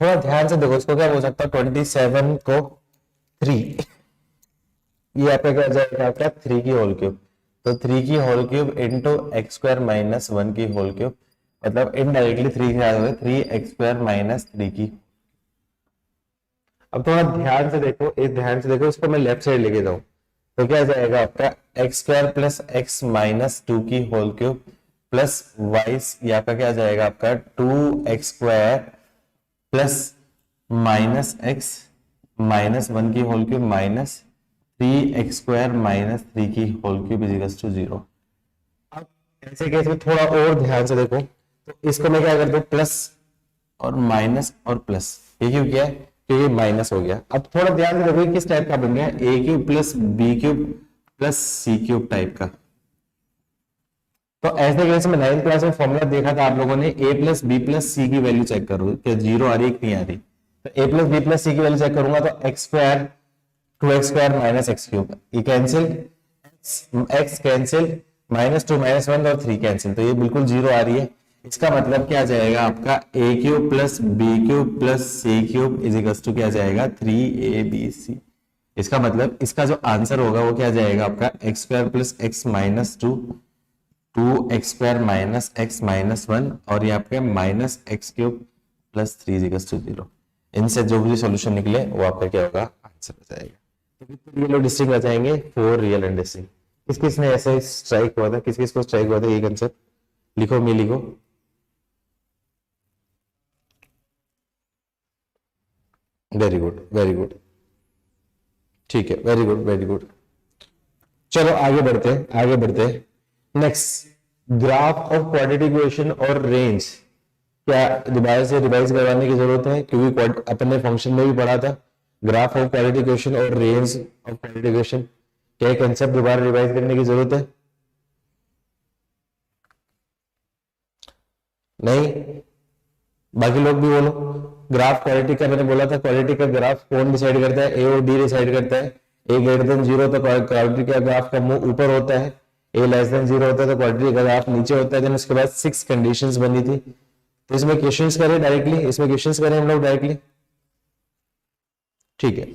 थोड़ा ध्यान से देखो, इसको क्या बोल सकता है 27 को 3, ये आपका क्या हो जाएगा आपका 3 की होल क्यूब, तो 3 की whole cube into x square minus 1 की होल क्यूब, मतलब इनडायरेक्टली 3 के आगे 3x² माइनस 3 की। अब थोड़ा ध्यान से देखो, इस ध्यान से देखो, इसको मैं लेफ्ट साइड लेके जाऊं तो क्या जाएगा आपका x square plus x minus 2 की होल क्यूब प्लस वाई, ये आपका क्या जाएगा आपका 2x² plus minus x minus 1 की whole cube minus 3x² minus 3 की whole cube is equal to 0। अब ऐसे केस में थोड़ा और ध्यान से देखो, तो इसको मैं क्या कर दूं प्लस और माइनस और प्लस, ये क्यों किया है क्योंकि माइनस हो गया। अब थोड़ा ध्यान से देखो किस टाइप का बन गया, A cube plus B cube plus C cube type का। तो ऐसे केस में 9th क्लास में फॉर्मूला देखा था आप लोगों ने, ए प्लस बी प्लस सी की वैल्यू चेक करो क्या 0 आ रही है कि नहीं आ रही। तो ए प्लस बी प्लस सी की वैल्यू चेक करूंगा तो x square 2x² minus x cube, ये कैंसिल, एक्स कैंसिल, -2 -1 और 3 कैंसिल, तो ये बिल्कुल 0 आ रही है। इसका मतलब क्या जाएगा आपका A cube plus B cube plus C cube is equal to क्या जाएगा 3abc। इसका मतलब इसका जो आंसर होगा वो क्या जाएगा आपका x square plus x minus 2, 2x² minus x minus 1 और ये आपके minus x cube plus 3 is equal to 0। इनसे जो भी सॉल्यूशन निकले वो आपका क्या होगा आंसर हो जाएगा। तो कितने रियल और डिस्टिंक्ट आ जाएंगे 4 रियल एंड डिस्टिंक्ट। किस किस ने ऐसे स्ट्राइक हुआ था, किस किस को स्ट्राइक हुआ था ये कंसेप्ट लिखो, मैं लिखो। वेरी गुड वेरी गुड, ठीक है, वेरी गुड वेरी गुड। चलो आगे बढ़ते हैं आगे बढ़ते हैं। Next, graph of quadratic equation और रेंज, क्या दोबारा से रिवाइज करवाने की जरूरत है क्योंकि अपने फंक्शन में भी पढ़ा था ग्राफ ऑफ क्वाड्रेटिक इक्वेशन और रेंज ऑफ क्वाड्रेटिक इक्वेशन, क्या कंसेप्ट दोबारा रिवाइज करने की जरूरत है? नहीं? बाकी लोग भी बोलो। ग्राफ क्वाड्रेटिक का मैंने बोला था, क्वाड्रेटिक का ग्राफ कौन डिसाइड करता है, ए और डी डिसाइड करता है। ए ग्रेटर देन 0 तो क्वाड्रेटिक का ग्राफ का मुंह ऊपर होता है, ए लेस देन 0 होता है तो क्वाड्रेटिक का ग्राफ नीचे होता है। देन उसके बाद 6 कंडीशंस बनी थी, तो इसमें क्वेश्चंस करें डायरेक्टली, इसमें क्वेश्चंस करें हम लोग डायरेक्टली, ठीक है।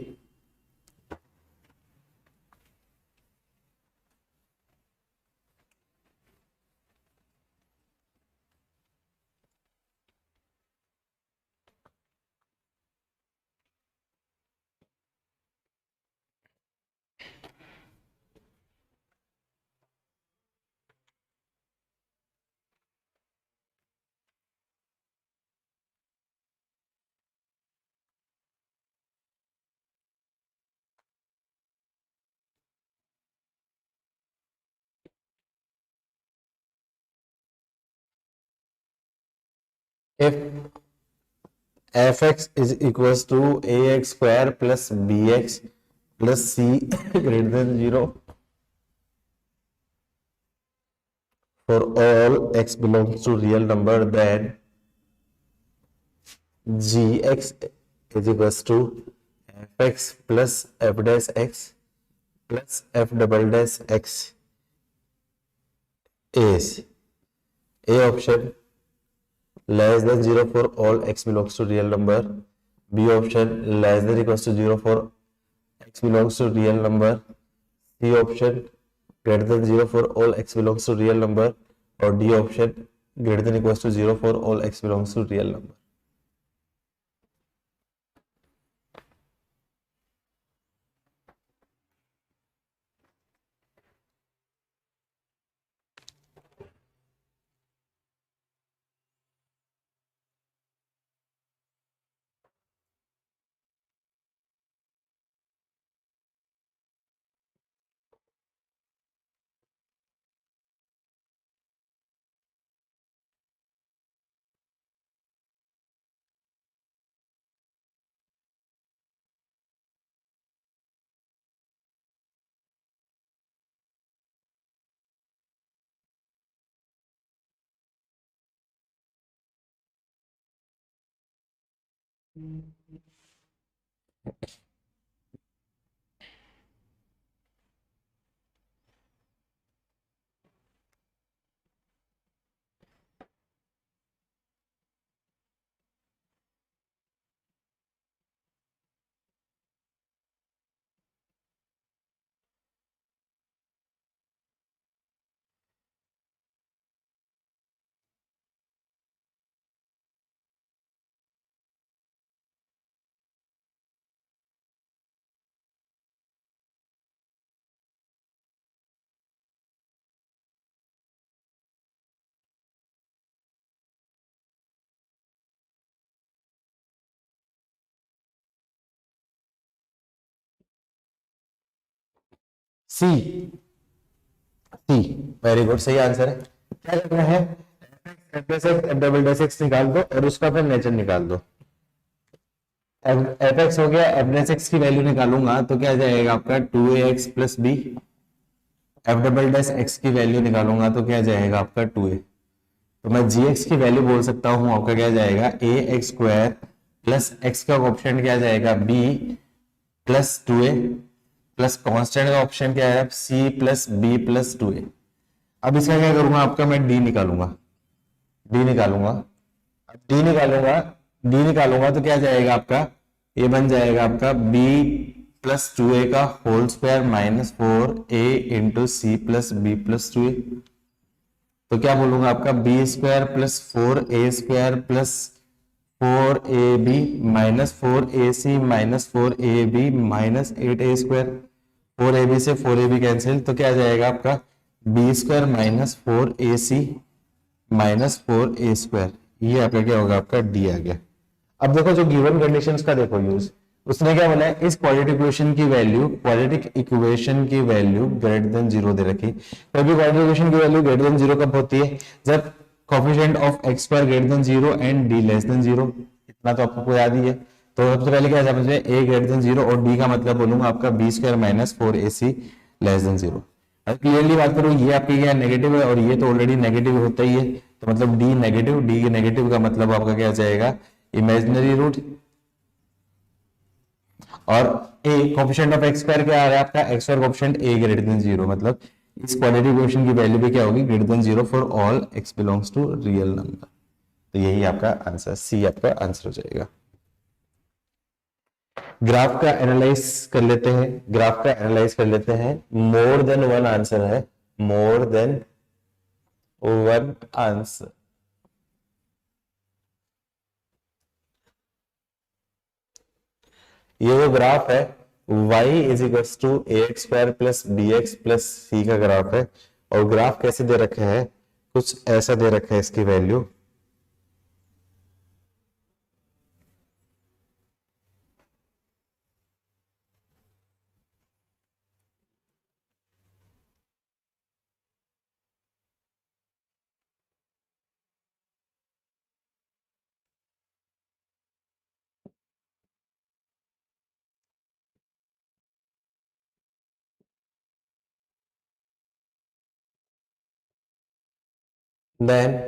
If f x is equal to A x square plus B x plus c greater than 0 for all x belongs to real number, then gx is equals to fx plus f dash x plus f double dash x is a option less than 0 for all x belongs to real number, b option less than equals to 0 for x belongs to real number, c option greater than 0 for all x belongs to real number, or d option greater than equals to 0 for all x belongs to real number. See see very good, सही answer है। क्या करना है, F double dash x निकाल दो और उसका फिर नेचर निकाल दो। एफ एक्स हो गया, एफ डैश एक्स की वैल्यू निकालूंगा तो क्या जाएगा आपका 2ax plus b. F double dash x की वैल्यू निकालूंगा तो क्या जाएगा आपका 2a। तो मैं जी एक्स की वैल्यू बोल सकता हूं आपका क्या जाएगा a x square plus x का ऑप्शन क्या जाएगा b plus 2a plus constant का ऑप्शन क्या है सी प्लस बी प्लस 2a। अब इसका क्या करूंगा आपका, मैं डी निकालूंगा। डी निकालूंगा अब डी निकालूंगा तो क्या जाएगा आपका, ये बन जाएगा आपका b प्लस 2a का whole square minus 4a into c plus b plus 2a। तो क्या बोलूंगा आपका b square plus 4a square plus 4ab minus 4ac minus 4ab minus 8a square. 4ab से 4ab कैंसिल तो क्या जाएगा आपका b square minus 4ac minus 4a square. ये आपका क्या होगा, आपका डी आ गया। अब देखो जो गिवन कंडीशंस का देखो यूज, उसने क्या बोला है, इस क्वाड्रेटिक इक्वेशन की वैल्यू ग्रेटर देन 0 दे रखी। कोई भी क्वाड्रेटिक इक्वेशन की वैल्यू ग्रेटर देन 0 कब होती है, जब coefficient of x square greater than 0 and D less than 0। इतना तो आपको याद ही है। तो सबसे पहले क्या समझे, ए ग्रेटर देन 0 और डी का मतलब बोलूंगा आपका b square minus 4ac less than 0। अब क्लियरली बात करूं, ये आपकी क्या नेगेटिव है और ये तो ऑलरेडी नेगेटिव होता ही है, तो मतलब डी नेगेटिव, डी नेगेटिव का मतलब आपका क्या जाएगा इमेजिनरी रूट। और ए कोफिशिएंट ऑफ एक्स स्क्वायर क्या आ रहा है आपका, एक्स स्क्वायर कोफिशिएंट ए ग्रेटर देन 0, मतलब इस क्वाड्रेटिक इक्वेशन की वैल्यू भी क्या होगी greater than 0 for all x belongs to real number. तो यही आपका आंसर, सी आपका आंसर हो जाएगा। ग्राफ का एनालाइज कर लेते हैं, ग्राफ का एनालाइज कर लेते हैं। मोर देन वन आंसर है, मोर देन वन आंसर। ये वो ग्राफ है y is equal to A x square plus B x plus C का ग्राफ है। और ग्राफ कैसे दे रखा है, कुछ ऐसा दे रखा है इसकी value. Then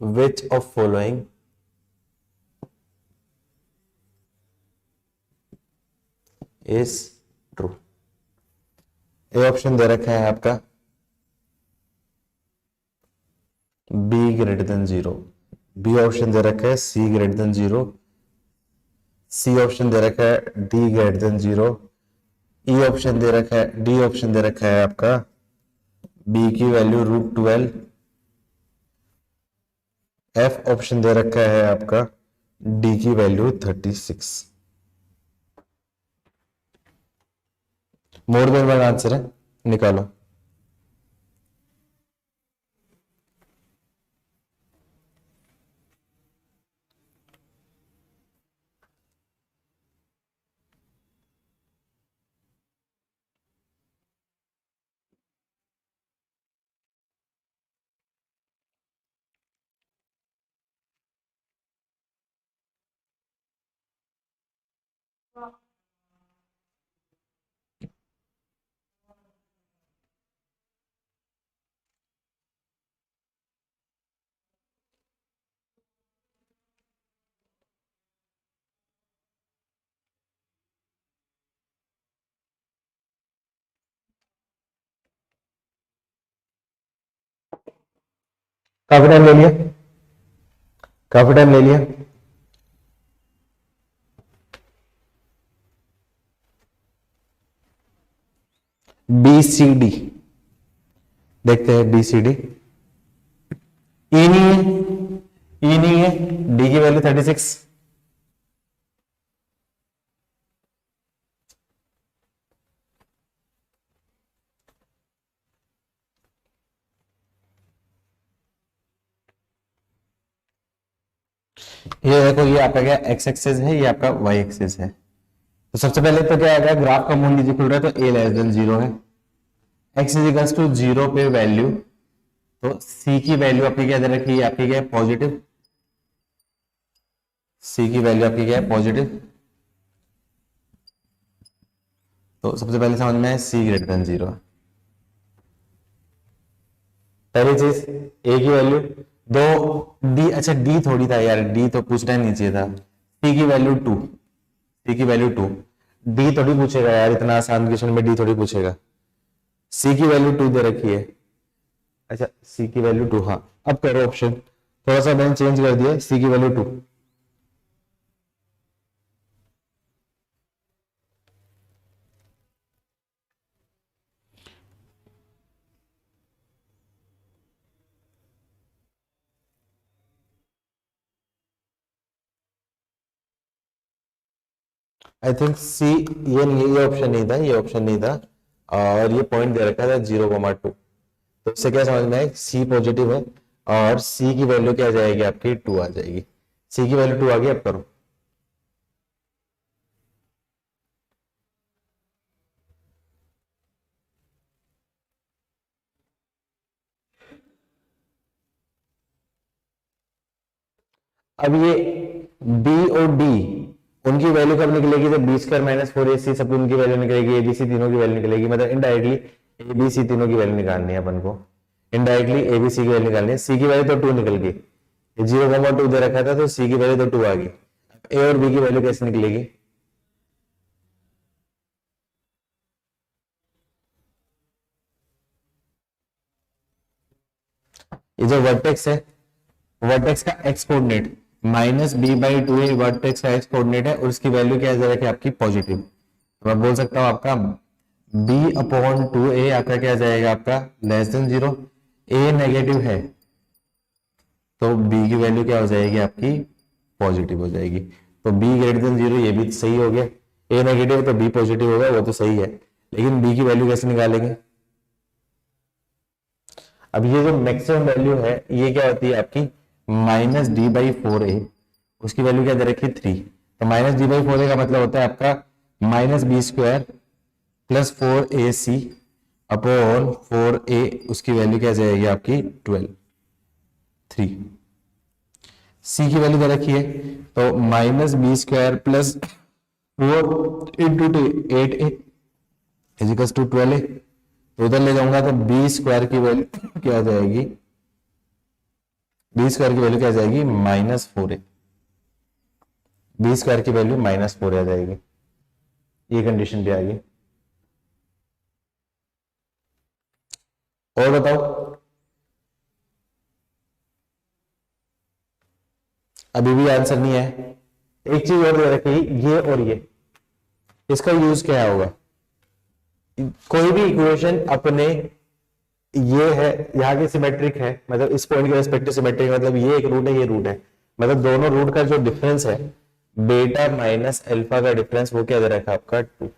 which of following is true? A option दे रखा है आपका b greater than 0, B option दे रखा है c ग्रेटर देन 0, सी ऑप्शन दे रखा है d greater than 0, E option दे रखा है, डी ऑप्शन दे रखा है आपका b की वैल्यू √12, एफ ऑप्शन दे रखा है आपका डी की value 36। More than one answer है, निकालो। काफी टाइम ले लिया, काफी टाइम ले लिया। बी सी डी देखते हैं, बी सी डी। ई नहीं है, ई नहीं है, डी की वैल्यू 36, ये देखो, ये आपका क्या एक्स एक्सिस है, ये आपका वाई एक्सिस है। तो सबसे पहले तो क्या आएगा, ग्राफ का मूल नीचे खुल रहा है तो a लेस देन 0 है, x इजिकल्स टू 0 पे वैल्यू, तो c की वैल्यू आपकी क्या दे रखी है, आपकी क्या है पॉजिटिव, c की वैल्यू आपकी क्या है पॉजिटिव। तो सबसे पहले समझ में है c ग्रेटर देन 0। पहली चीज a की वैल्यू दो, d, अच्छा d थोड़ी था यार, d तो पूछना ही नहीं चाहिए था। c की वैल्यू 2, c की वैल्यू 2, d थोड़ी पूछेगा यार, इतना आसान क्वेश्चन में d थोड़ी पूछेगा। c की वैल्यू 2 दे रखी है, अच्छा c की वैल्यू 2, हाँ अब करो ऑप्शन, थोड़ा सा मैंने चेंज कर दिया, c की वैल्यू 2। आई थिंक सी, ये नहीं, ये ऑप्शन नहीं था, ये ऑप्शन नहीं था, और ये पॉइंट दे रखा था 0,2। तो इससे क्या समझ में है, सी पॉजिटिव है और सी की वैल्यू क्या आ जाएगी आपकी 2 आ जाएगी, सी की वैल्यू 2 आ गई। अब करो, अब ये बी और डी उनकी वैल्यू कब निकलेगी, जब बी स्क्वायर माइनस 4ac सब उनकी वैल्यू निकलेगी, एबीसी तीनों की वैल्यू निकलेगी, मतलब इनडायरेक्टली एबीसी तीनों की वैल्यू निकालनी है अपन को, इनडायरेक्टली एबीसी की वैल्यू निकालनी है। सी की वैल्यू तो 2 निकल गई, 0,2 दे रखा था तो सी की वैल्यू तो 2 आ गई। ए और बी की वैल्यू कैसे निकलेगी, ये जो वर्टेक्स है, वर्टेक्स का एक्स कोऑर्डिनेट -b/2 वर्टेक्स का एक्स कोऑर्डिनेट है और उसकी वैल्यू क्या है कि आपकी पॉजिटिव। तो मैं बोल सकता हूं आपका b/2a आपका क्या जाएगा, आपका लेस देन 0। a नेगेटिव है तो b की वैल्यू क्या हो जाएगी आपकी पॉजिटिव हो जाएगी। तो b ग्रेटर देन 0 ये भी सही हो गया, a नेगेटिव है तो b पॉजिटिव होगा, वो तो सही है, लेकिन b की वैल्यू कैसे निकालेंगे। अब ये जो मैक्सिमम वैल्यू है ये क्या होती है आपकी -d/4a, उसकी वैल्यू क्या दे रखी है 3। तो -d/4a का मतलब होता है आपका -b² + 4ac अपॉन 4a, उसकी वैल्यू क्या जाएगी आपकी 12, 3। c की वैल्यू दे रखी है तो -b² + 4 × 8a = 12a। तो उधर ले जाऊंगा तो b² की वैल्यू क्या आ जाएगी बी स्क्वायर की वैल्यू क्या आ जाएगी -4a, बी स्क्वायर की वैल्यू -4 आ जाएगी, ये कंडीशन भी आ गई। और बताओ, अभी भी आंसर नहीं है। एक चीज और दे रखी, ये और ये, इसका यूज क्या होगा? कोई भी इक्वेशन अपने, ये है यहाँ की सिमेट्रिक है, मतलब इस पॉइंट के रेस्पेक्टिव सिमेट्रिक, मतलब ये एक रूट है, ये रूट है, मतलब दोनों रूट का जो डिफरेंस है बीटा माइनस अल्फा का डिफरेंस, वो क्या दे रखा है आपका 2।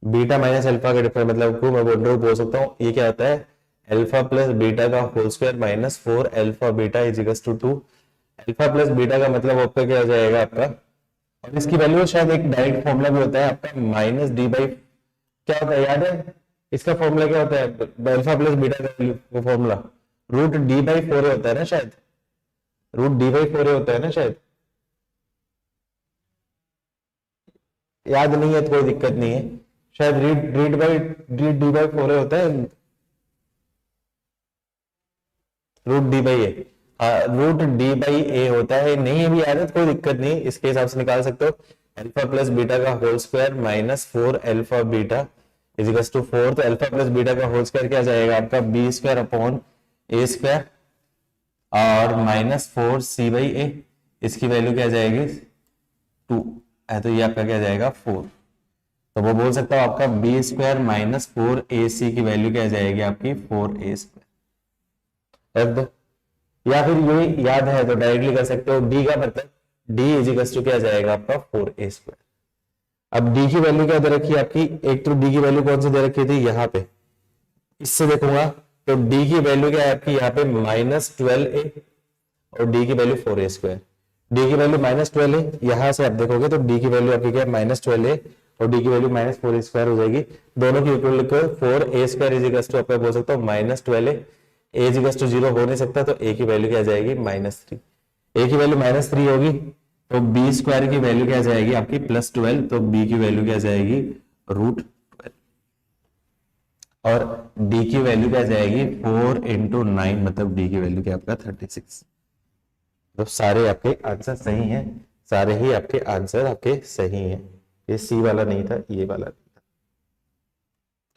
बीटा माइनस अल्फा का डिफरेंस मतलब को मैं बोल सकता हूँ ये क्या होता है, अल्फा प्लस बीटा का whole square minus 4 alpha beta is equals to 2। Alpha plus beta का मतलब आपका क्या हो जाएगा आपका, और इसकी वैल्यू शायद एक डायरेक्ट फॉर्मूला भी होता है आपका माइनस डी बाई, क्या होता है याद है इसका फॉर्मूला क्या होता है, अल्फा प्लस बीटा का वो फॉर्मूला रूट डी बाई 4 होता है ना शायद, रूट डी बाई 4 होता है ना शायद, याद नहीं है तो कोई दिक्कत नहीं है, शायद read read by D by 4 होता है, root D by A, root D by A होता है, नहीं भी याद है तो कोई दिक्कत नहीं, इसके हिसाब से निकाल सकते हो। अल्फा प्लस बीटा का whole square minus 4 alpha beta is equal to 4, तो अल्फा प्लस बीटा का होल स्क्वायर क्या जाएगा आपका b square upon a square और माइनस 4 सी बाई ए, इसकी वैल्यू क्या जाएगी 2 है, तो ये आपका क्या जाएगा 4, तो वो बोल सकता हूं आपका बी स्क्वायर माइनस 4 ए सी की वैल्यू क्या जाएगी आपकी 4 ए स्क्वायर, रख दो, या फिर ये याद है तो डायरेक्टली कर सकते हो, डी का मतलब डी इज इक्वल टू क्या जाएगा आपका 4 ए स्क्वायर। अब डी की वैल्यू क्या दे रखी है आपकी, एक तो डी की वैल्यू कौन सी दे रखी थी यहाँ पे, इससे देखूंगा तो डी की वैल्यू क्या है आपकी यहाँ पे -12a और डी की वैल्यू 4 ए स्क्वायर, डी की वैल्यू -12a, यहां से आप देखोगे तो डी की वैल्यू आपकी क्या है -12a और डी की वैल्यू -4 ए स्क्वायर हो जाएगी, दोनों की इक्वल लिखो 4 ए स्क्वायर इज इक्वल टू आपका बोल सकता हूँ -12a, A is equal to 0 हो नहीं सकता, तो ए की वैल्यू क्या जाएगी -3, ए की वैल्यू -3 होगी तो बी स्क्वायर की वैल्यू क्या जाएगी आपकी +12, तो बी की वैल्यू क्या जाएगी √12 और डी की वैल्यू क्या जाएगी 4 × 9, मतलब डी की वैल्यू क्या आपका 36। तो सारे आपके आंसर सही हैं, सारे ही आपके आंसर आपके सही हैं, ये सी वाला नहीं था, ये वाला नहीं था,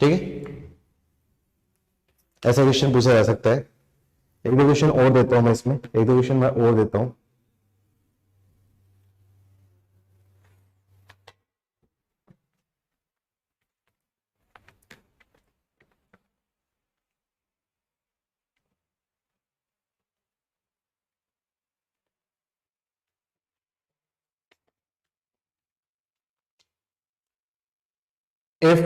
ठीक है। ऐसा क्वेश्चन पूछा जा सकता है, एक दो क्वेश्चन और देता हूं मैं इसमें, एक दो क्वेश्चन मैं और देता हूं। If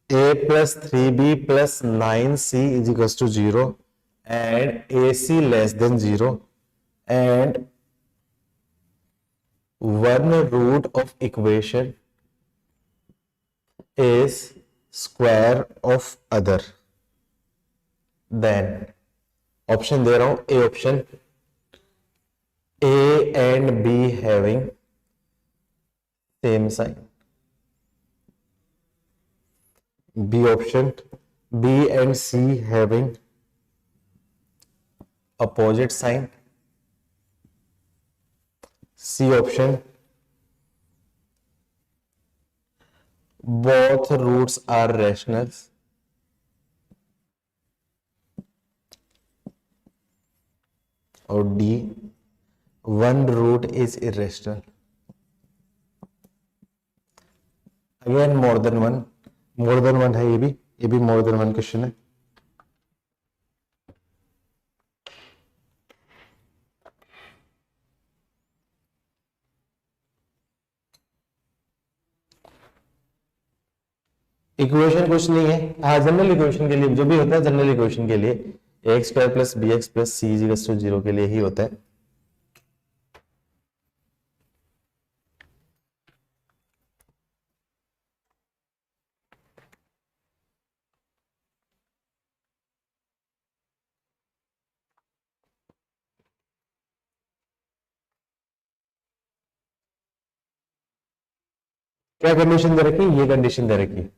a plus 3b plus 9c is equals to 0 and ac less than 0 and one root of equation is square of other, then option दे रहा हूं, A option a and b having same sign, B option B and C having opposite sign, C option both roots are rationals, और D one root is irrational, again more than one है, ये भी more than one question है। Equation कुछ नहीं है, हाँ general equation के लिए जो भी होता है, जनरल इक्वेशन के लिए ax² + bx + c = 0 के लिए ही होता है। क्या कंडीशन दे रखी है, ये कंडीशन दे रखी है,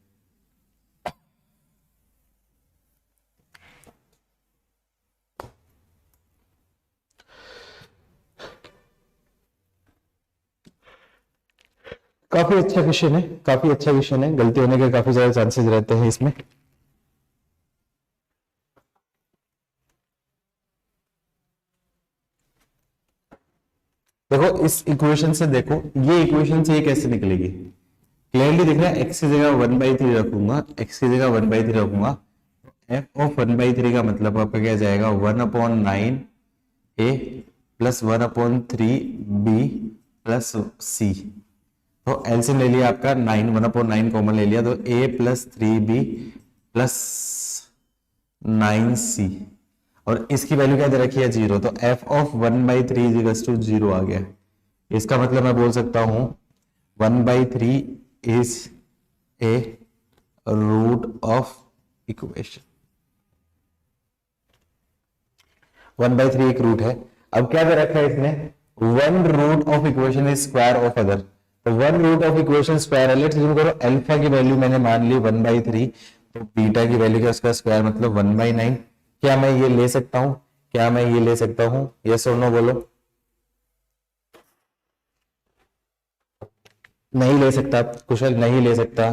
काफी अच्छा क्वेश्चन है, काफी अच्छा क्वेश्चन है, गलती होने के काफी ज्यादा चांसेस रहते हैं इसमें। देखो इस इक्वेशन से, देखो ये इक्वेशन से ये कैसे निकलेगी, क्लियरली दिख रहा है। एक्स की जगह 1/3 रखूंगा, एक्स की जगह 1/3 रखूंगा, एफ ऑफ 1/3 का मतलब आपका क्या जाएगा, 1/9 ए प्लस 1/3 बी प्लस सी। तो एलसीएम ले लिया आपका 9, 1/9 कॉमन ले लिया, तो ए प्लस 3b प्लस 9c, और इसकी वैल्यू क्या दे रखी है, 0। तो f ऑफ 1/3 इज टू 0 आ गया। इसका मतलब मैं बोल सकता हूं 1/3 is a root of equation, 1/3 एक रूट है। अब क्या दे रखा है इसने, 1 root of equation is square of other. तो 1 रूट ऑफ इक्वेशन स्क्वायर है, लेट्स अज्यूम करो अल्फा की वैल्यू मैंने मान ली 1/3, तो बीटा की वैल्यू का उसका स्क्वायर मतलब 1/9। क्या मैं ये ले सकता हूं, क्या मैं ये ले सकता हूं, यस और नो बोलो। नहीं ले सकता कुशल, नहीं ले सकता।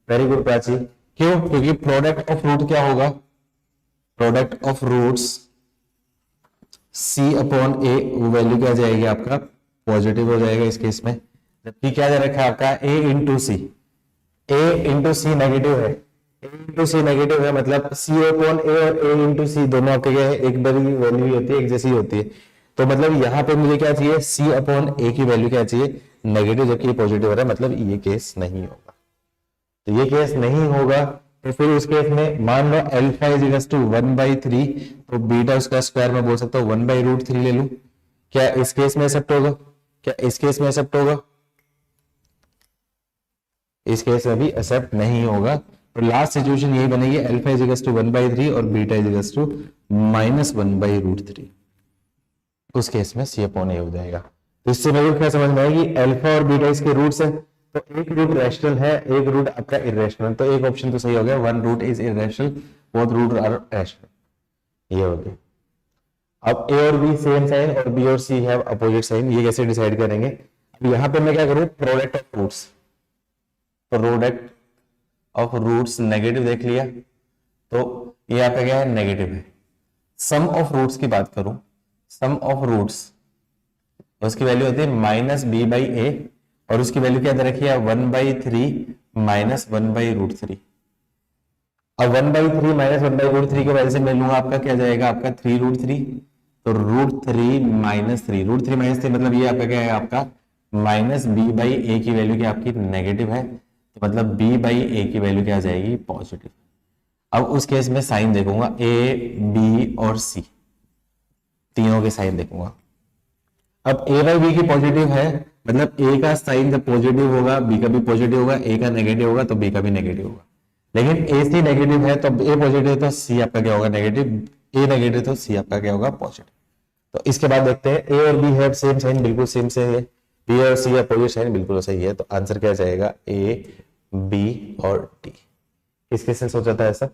Very good Prachi. क्यों, क्योंकि प्रोडक्ट ऑफ रूट क्या होगा, product of roots c upon A, वो वैल्यू क्या जाएगी आपका, पॉजिटिव हो जाएगा इस केस में। जबकि क्या दे रखा है आपका a into c, a into c negative है, a इंटू सी नेगेटिव है, मतलब c अपॉन a और a इंटू सी दोनों आपके क्या है, एक बड़ी वैल्यू होती है, एक जैसी होती है। तो मतलब यहाँ पे मुझे क्या चाहिए, c अपॉन a की वैल्यू क्या चाहिए, नेगेटिव, जबकि पॉजिटिव हो रहा है, मतलब ये केस नहीं होगा। तो ये केस नहीं होगा, तो फिर उस केस में मान लो अल्फा इज इक्वल टू 1/3, तो बीटा उसका स्क्वायर मैं बोल सकता हूँ 1/√3 ले लूं। क्या इस केस में एक्सेप्ट होगा, क्या इस केस में एक्सेप्ट होगा, इस केस में भी एक्सेप्ट नहीं होगा। तो लास्ट सिचुएशन यही बनेगी, अल्फा इज इक्वल टू 1/3 और बीटा इज इक्वल टू -1/√3। उस केस में सी अपॉन ए हो जाएगा। तो इससे मेरे को क्या समझ में आएगी, अल्फा और बीटा इसके रूट्स हैं, तो एक रूट रैशनल है, एक रूट आपका इरेशनल, तो एक ऑप्शन तो सही हो गया, 1 root is irrational, both root are rational, ये हो गया। अब ए और बी सेम साइन और बी और सी हैव अपोजिट साइन, ये कैसे डिसाइड करेंगे। अब यहां पे मैं क्या करूं, product of roots, product of roots negative देख लिया, तो ये यहाँ पे क्या है, नेगेटिव है। सम ऑफ रूट्स की बात करूं, सम ऑफ रूट्स, उसकी वैल्यू होती है -b/a, और उसकी वैल्यू क्या दे रखी है, 1/3 -1/√3। अब 1/3 -1/√3 की वजह से मैं लूंगा आपका क्या जाएगा, आपका 3√3, तो √3 -3, √3 -3 मतलब ये आपका क्या है, आपका -b/a की वैल्यू क्या आपकी नेगेटिव है, तो मतलब b/a की वैल्यू क्या आ जाएगी, पॉजिटिव। अब उस केस में साइन देखूंगा, a, b और c तीनों के साइन देखूंगा। अब a/b की पॉजिटिव है, मतलब a का साइन जब पॉजिटिव होगा b का भी पॉजिटिव होगा, a का नेगेटिव होगा तो b का भी नेगेटिव होगा। लेकिन AC नेगेटिव है तो a पॉजिटिव है तो C आपका क्या होगा, नेगेटिव, a नेगेटिव तो C आपका क्या होगा, पॉजिटिव। तो इसके बाद देखते हैं, a और b है सेम साइन, बिल्कुल सेम से है, b और C अपोजिट साइन, बिल्कुल सही है। तो आंसर क्या जाएगा, A, B और D। किसके से सोचा था ऐसा,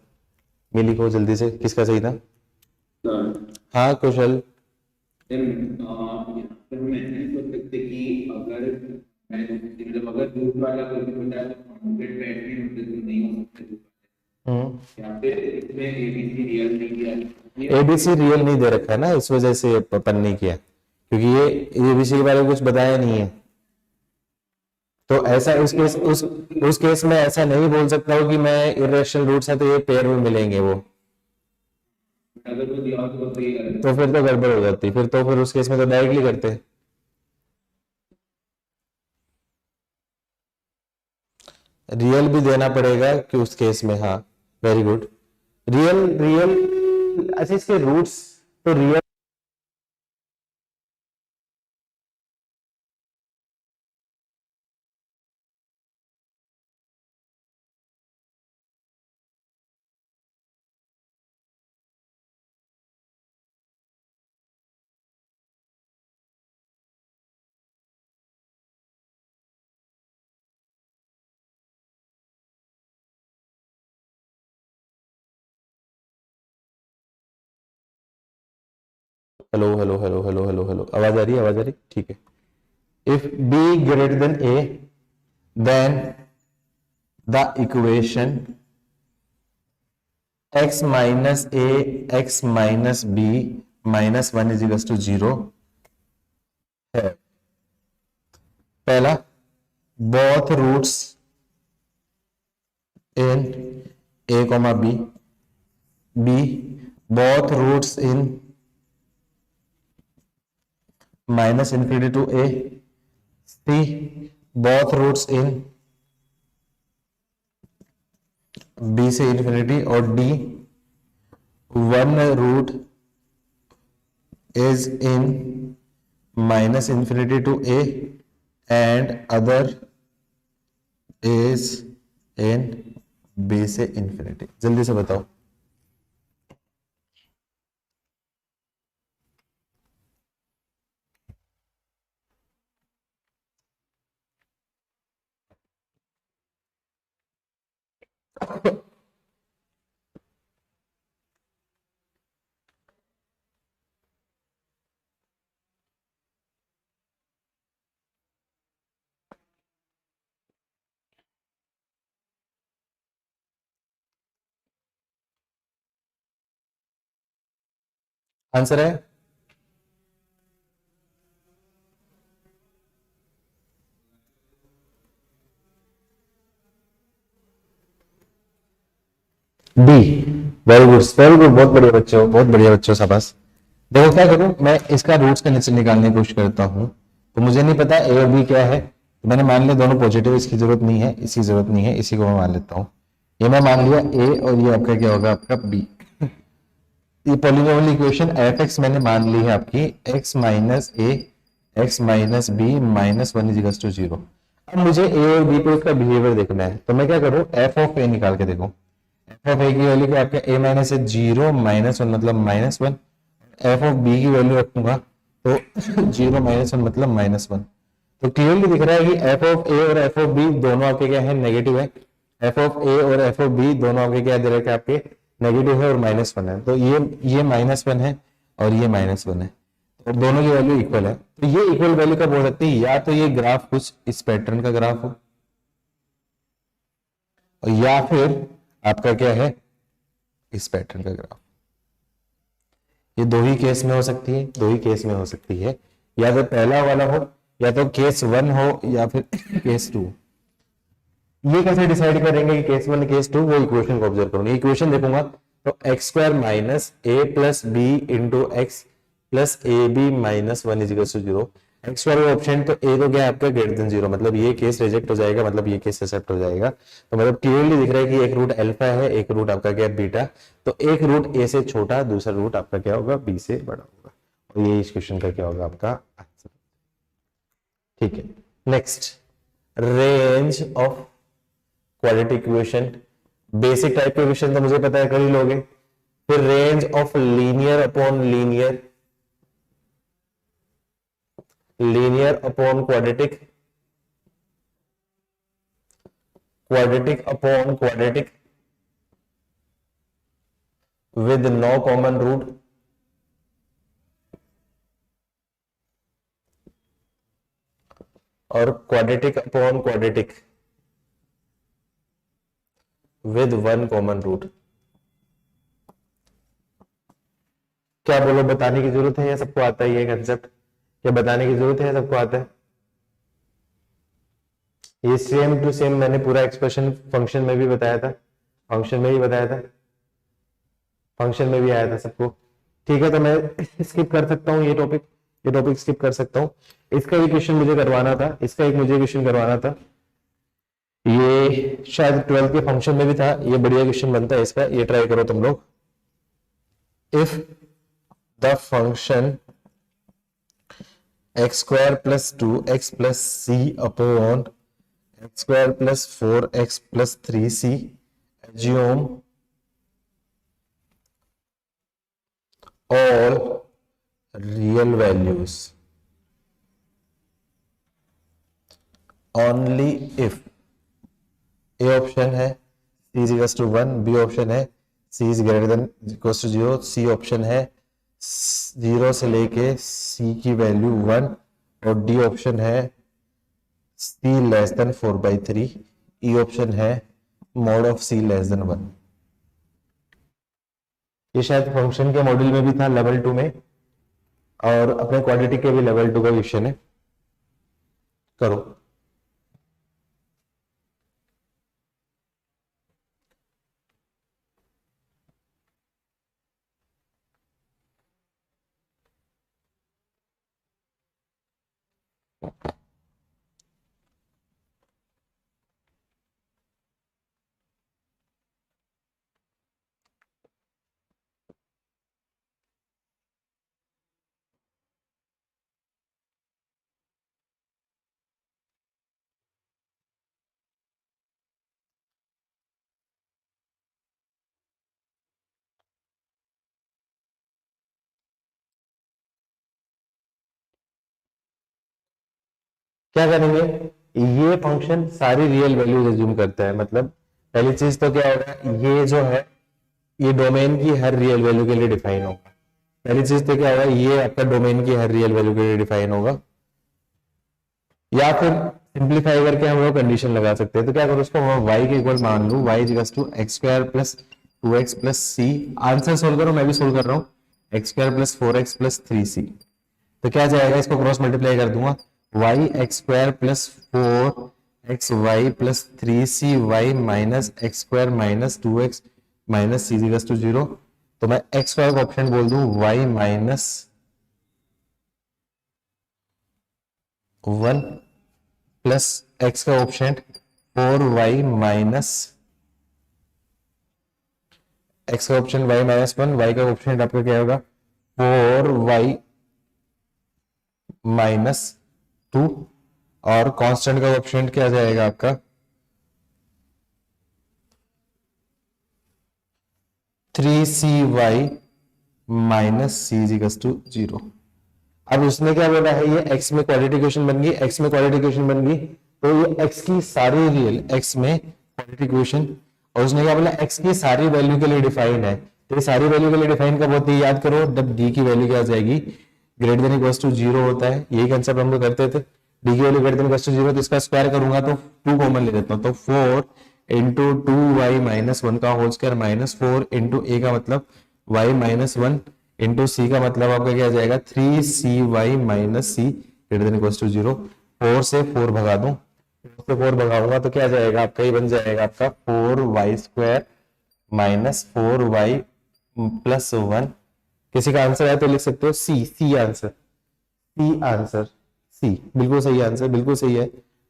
ये लिखो जल्दी से, किसका सही था। हाँ कुशल, मैंने सोच सकते कि अगर मैं मतलब अगर दूध वाला कोई भी बताया तो कॉन्ग्रेट बैट भी होते तो नहीं हो सकते, या फिर इसमें एबीसी रियल नहीं दिया, एबीसी रियल नहीं दे रखा है ना, इस वजह से अपन नहीं किया, क्योंकि ये एबीसी के बारे में कुछ बताया नहीं है। तो ऐसा उस केस में ऐसा नहीं बोल सकता हूँ कि मैं इरेशनल रूट्स है तो ये पेयर में मिलेंगे वो, अगर वो दिया तो सही है। तो फिर तो गड़बड़ हो जाती, फिर उस केस में तो डायरेक्टली करते हैं। रियल भी देना पड़ेगा कि उस केस में, हाँ वेरी गुड। रियल रियल अच्छा, इसके रूट्स तो real, hello hello hello hello hello hello, आवाज आ रही है, आवाज आ रही, ठीक है। If be greater than A, then the equation x minus a x minus b minus 1 is equals to 0 है। पहला, both roots in a comma b, b both roots in minus infinity to a, c both roots in b से infinity, और d one root is in minus infinity to a and other is in b से infinity। जल्दी से बताओ। Answer है D. Very good, very good, बहुत बढ़िया बच्चे हो, बहुत बढ़िया बच्चे हो, शाबाश। देखो क्या करूं मैं, इसका रूट्स का नीचे निकालने की कोशिश करता हूं। तो मुझे नहीं पता ए और बी क्या है, तो मैंने मान लिया दोनों पॉजिटिव, इसकी जरूरत नहीं है, इसकी जरूरत नहीं है, इसी को मैं मान लेता हूं। ये मैं मान लिया ए और ये आपका क्या होगा, आपका बी। ये पॉलिनोमियल इक्वेशन एफ एक्स मैंने मान ली है आपकी x minus a x minus b minus 1 is equal to 0। अब मुझे ए और बी पे उसका बिहेवियर देखना है, तो मैं क्या करूं, एफ ऑफ ए निकाल के देखूं। एफ ऑफ ए की वैल्यू क्या, आपका ए माइनस है 0 माइनस 1 मतलब -1। एफ ऑफ बी की वैल्यू रखूंगा तो 0 माइनस 1 मतलब -1। तो क्लियरली दिख रहा है कि एफ ऑफ ए और एफ ऑफ बी दोनों आपके क्या है, नेगेटिव है। एफ ऑफ ए और एफ ऑफ बी दोनों आपके क्या दे रहे हैं, आपके नेगेटिव है और -1 है। तो ये -1 है और ये -1 है, और दोनों की वैल्यू इक्वल है। तो ये इक्वल वैल्यू कब हो सकती है, या तो ये ग्राफ कुछ इस पैटर्न का ग्राफ हो, या फिर आपका क्या है, इस पैटर्न का ग्राफ। ये दो ही केस में हो सकती है, दो ही केस में हो सकती है, या तो पहला वाला हो, या तो केस 1 हो, या फिर केस 2। ये कैसे डिसाइड करेंगे कि केस 1 केस 2, वो इक्वेशन को ऑब्जर्व करूंगा। इक्वेशन देखूंगा तो x square minus a plus b into x plus a b minus 1 is equal to 0। X square option, तो ए तो क्या है आपका ग्रेटर देन 0, मतलब ये केस रिजेक्ट हो जाएगा, मतलब ये केस एक्सेप्ट हो जाएगा। तो मतलब क्लियरली दिख रहा है कि एक रूट अल्फा है, एक रूट आपका क्या है बीटा। तो एक रूट ए से छोटा, दूसरा रूट आपका क्या होगा, बी से बड़ा होगा, और ये इस क्वेश्चन का क्या होगा, आपका आंसर। ठीक है, next, range of quadratic equation. Basic type के इक्वेशन तो मुझे पता है, कर ही लोगे। फिर range of linear upon linear, linear upon quadratic, quadratic upon quadratic with no common root, और quadratic upon quadratic with 1 common root. क्या बोलो, बताने की जरूरत है या सबको आता है ये कंसेप्ट? क्या बताने की जरूरत है या सबको आता है? ये सेम टू सेम मैंने पूरा एक्सप्रेशन फंक्शन में भी बताया था, फंक्शन में भी बताया था, फंक्शन में भी आया था सबको। ठीक है, तो मैं स्किप कर सकता हूँ ये टॉपिक स्किप कर सकता हूँ। इसका एक क्वेश्चन मुझे करवाना था, इसका एक मुझे क्वेश्चन करवाना था। ये शायद 12th के फंक्शन में भी था, ये बढ़िया क्वेश्चन बनता है इसका, ये ट्राई करो तुम लोग। If the function x square plus 2x plus c upon x square plus 4x plus 3c assume all real values only if a option है c is equals to 1, b option है c is greater than equals to 0, C option है 0 से लेके c की value 1, और d option है c less than 4/3, e option है mod of c less than 1। ये शायद फंक्शन के मॉड्यूल में भी था लेवल 2 में, और अपने क्वांटिटी के भी लेवल 2 का क्वेश्चन है। करो। क्या करेंगे, ये फंक्शन सारी रियल वैल्यूज एज्यूम करता है। मतलब पहली चीज तो क्या होगा, ये जो है ये डोमेन की हर रियल वैल्यू के लिए डिफाइन होगा। पहली चीज तो क्या होगा, ये आपका डोमेन की हर रियल वैल्यू के लिए डिफाइन होगा। या फिर सिंप्लीफाई करके हम लोग कंडीशन लगा सकते हैं। तो क्या करो, उसको y के इक्वल मान लूं, y equals to x square plus 2x plus c. Answer solve करो, मैं भी सोल्व कर रहा हूँ। X square plus 4x plus 3c। तो क्या जाएगा, इसको क्रॉस मल्टीप्लाई कर दूंगा, y x square plus 4xy plus 3cy minus x square minus 2x minus c equals to 0। तो मैं एक्स स्क्वायर का ऑप्शन बोल दूं y माइनस 1 प्लस एक्स का ऑप्शन 4y माइनस एक्स का ऑप्शन y माइनस 1, y का option आपका क्या होगा 4y माइनस 2, और कांस्टेंट का ऑप्शन क्या जाएगा आपका 3cy minus c equals to 0। अब उसने क्या बोला है, ये x में क्वाड्रेटिक इक्वेशन बन गई, x में क्वाड्रेटिक इक्वेशन बन गई, तो ये x की सारी रियल x में क्वाड्रेटिक इक्वेशन, और उसने क्या बोला x की सारी वैल्यू के लिए डिफाइन है। तो ये सारी वैल्यू के लिए डिफाइन कब होती है, याद करो, जब d की वैल्यू क्या आ जाएगी ग्रेटर देन इक्वल्स टू 0 होता है। यही कंसेप्ट हम लोग करते थे, d की value greater than equals to 0, तो इसका स्क्वायर करूंगा तो 2 कॉमन ले लेता हूं, तो 4 इंटू 2y माइनस 1 का whole square minus 4 into a का मतलब y माइनस 1 इंटू सी का मतलब आपका क्या जाएगा 3cy minus c greater than equals to 0। 4 से 4 भगा दूं, 4 से 4 भगाऊंगा तो क्या जाएगा आपका, ये बन जाएगा आपका 4y square minus 4y plus 1। किसी का आंसर है तो लिख सकते हो सी आंसर, सी आंसर, सी बिल्कुल सही आंसर, बिल्कुल सही है।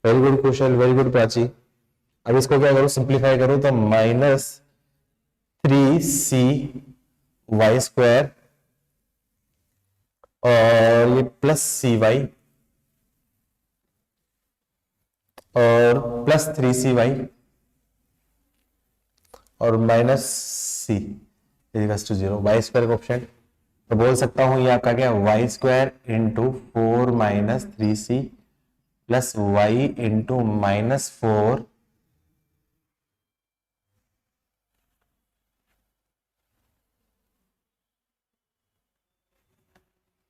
Very good question, very good Prachi. अब इसको क्या करो, सिंप्लीफाई करो, तो माइनस 3cy स्क्वायर और ये प्लस cy और प्लस 3cy और minus c equals to 0, y square का ऑप्शन। तो बोल सकता हूं ये आपका क्या y square into 4 minus 3c plus y into minus 4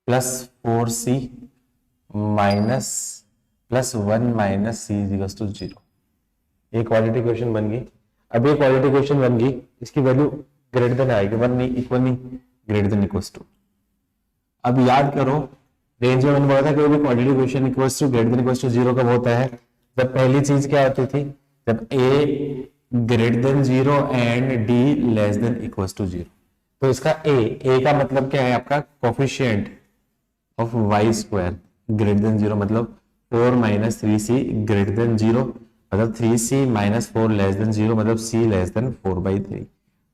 plus 4c minus plus 1 minus c equals to 0। ये क्वाड्रेटिक इक्वेशन बन गई। अब ये क्वाड्रेटिक इक्वेशन बन गई, इसकी वैल्यू ग्रेटर देन आएगी, 1 नहीं, इक्वल नहीं, ग्रेटर देन इक्वल्स टू। अब याद करो, रेंज में मैंने बोला था कि भी quadratic equation equals to greater than equals to 0 कब होता है, जब पहली चीज क्या होती थी, जब a greater than 0 and d less than equals to 0। तो इसका a का मतलब क्या है आपका coefficient of y square greater than 0, मतलब 4 माइनस 3c ग्रेटर देन 0, मतलब 3c माइनस 4 लेस देन 0, मतलब c लेस देन 4/3,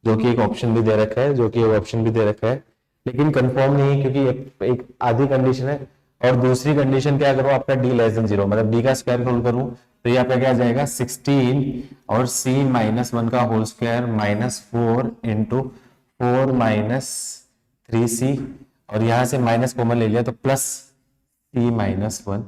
जो कि एक ऑप्शन भी दे रखा है, जो कि एक ऑप्शन भी दे रखा है, लेकिन कंफर्म नहीं है क्योंकि एक आधी कंडीशन है। और दूसरी कंडीशन क्या करो आपका d लेस देन 0, मतलब d का स्क्वायर सोल्व करूं तो ये आपका क्या जाएगा 16 और c माइनस 1 का whole square minus 4 into 4 minus 3c, और यहां से माइनस कॉमन ले लिया तो plus c minus 1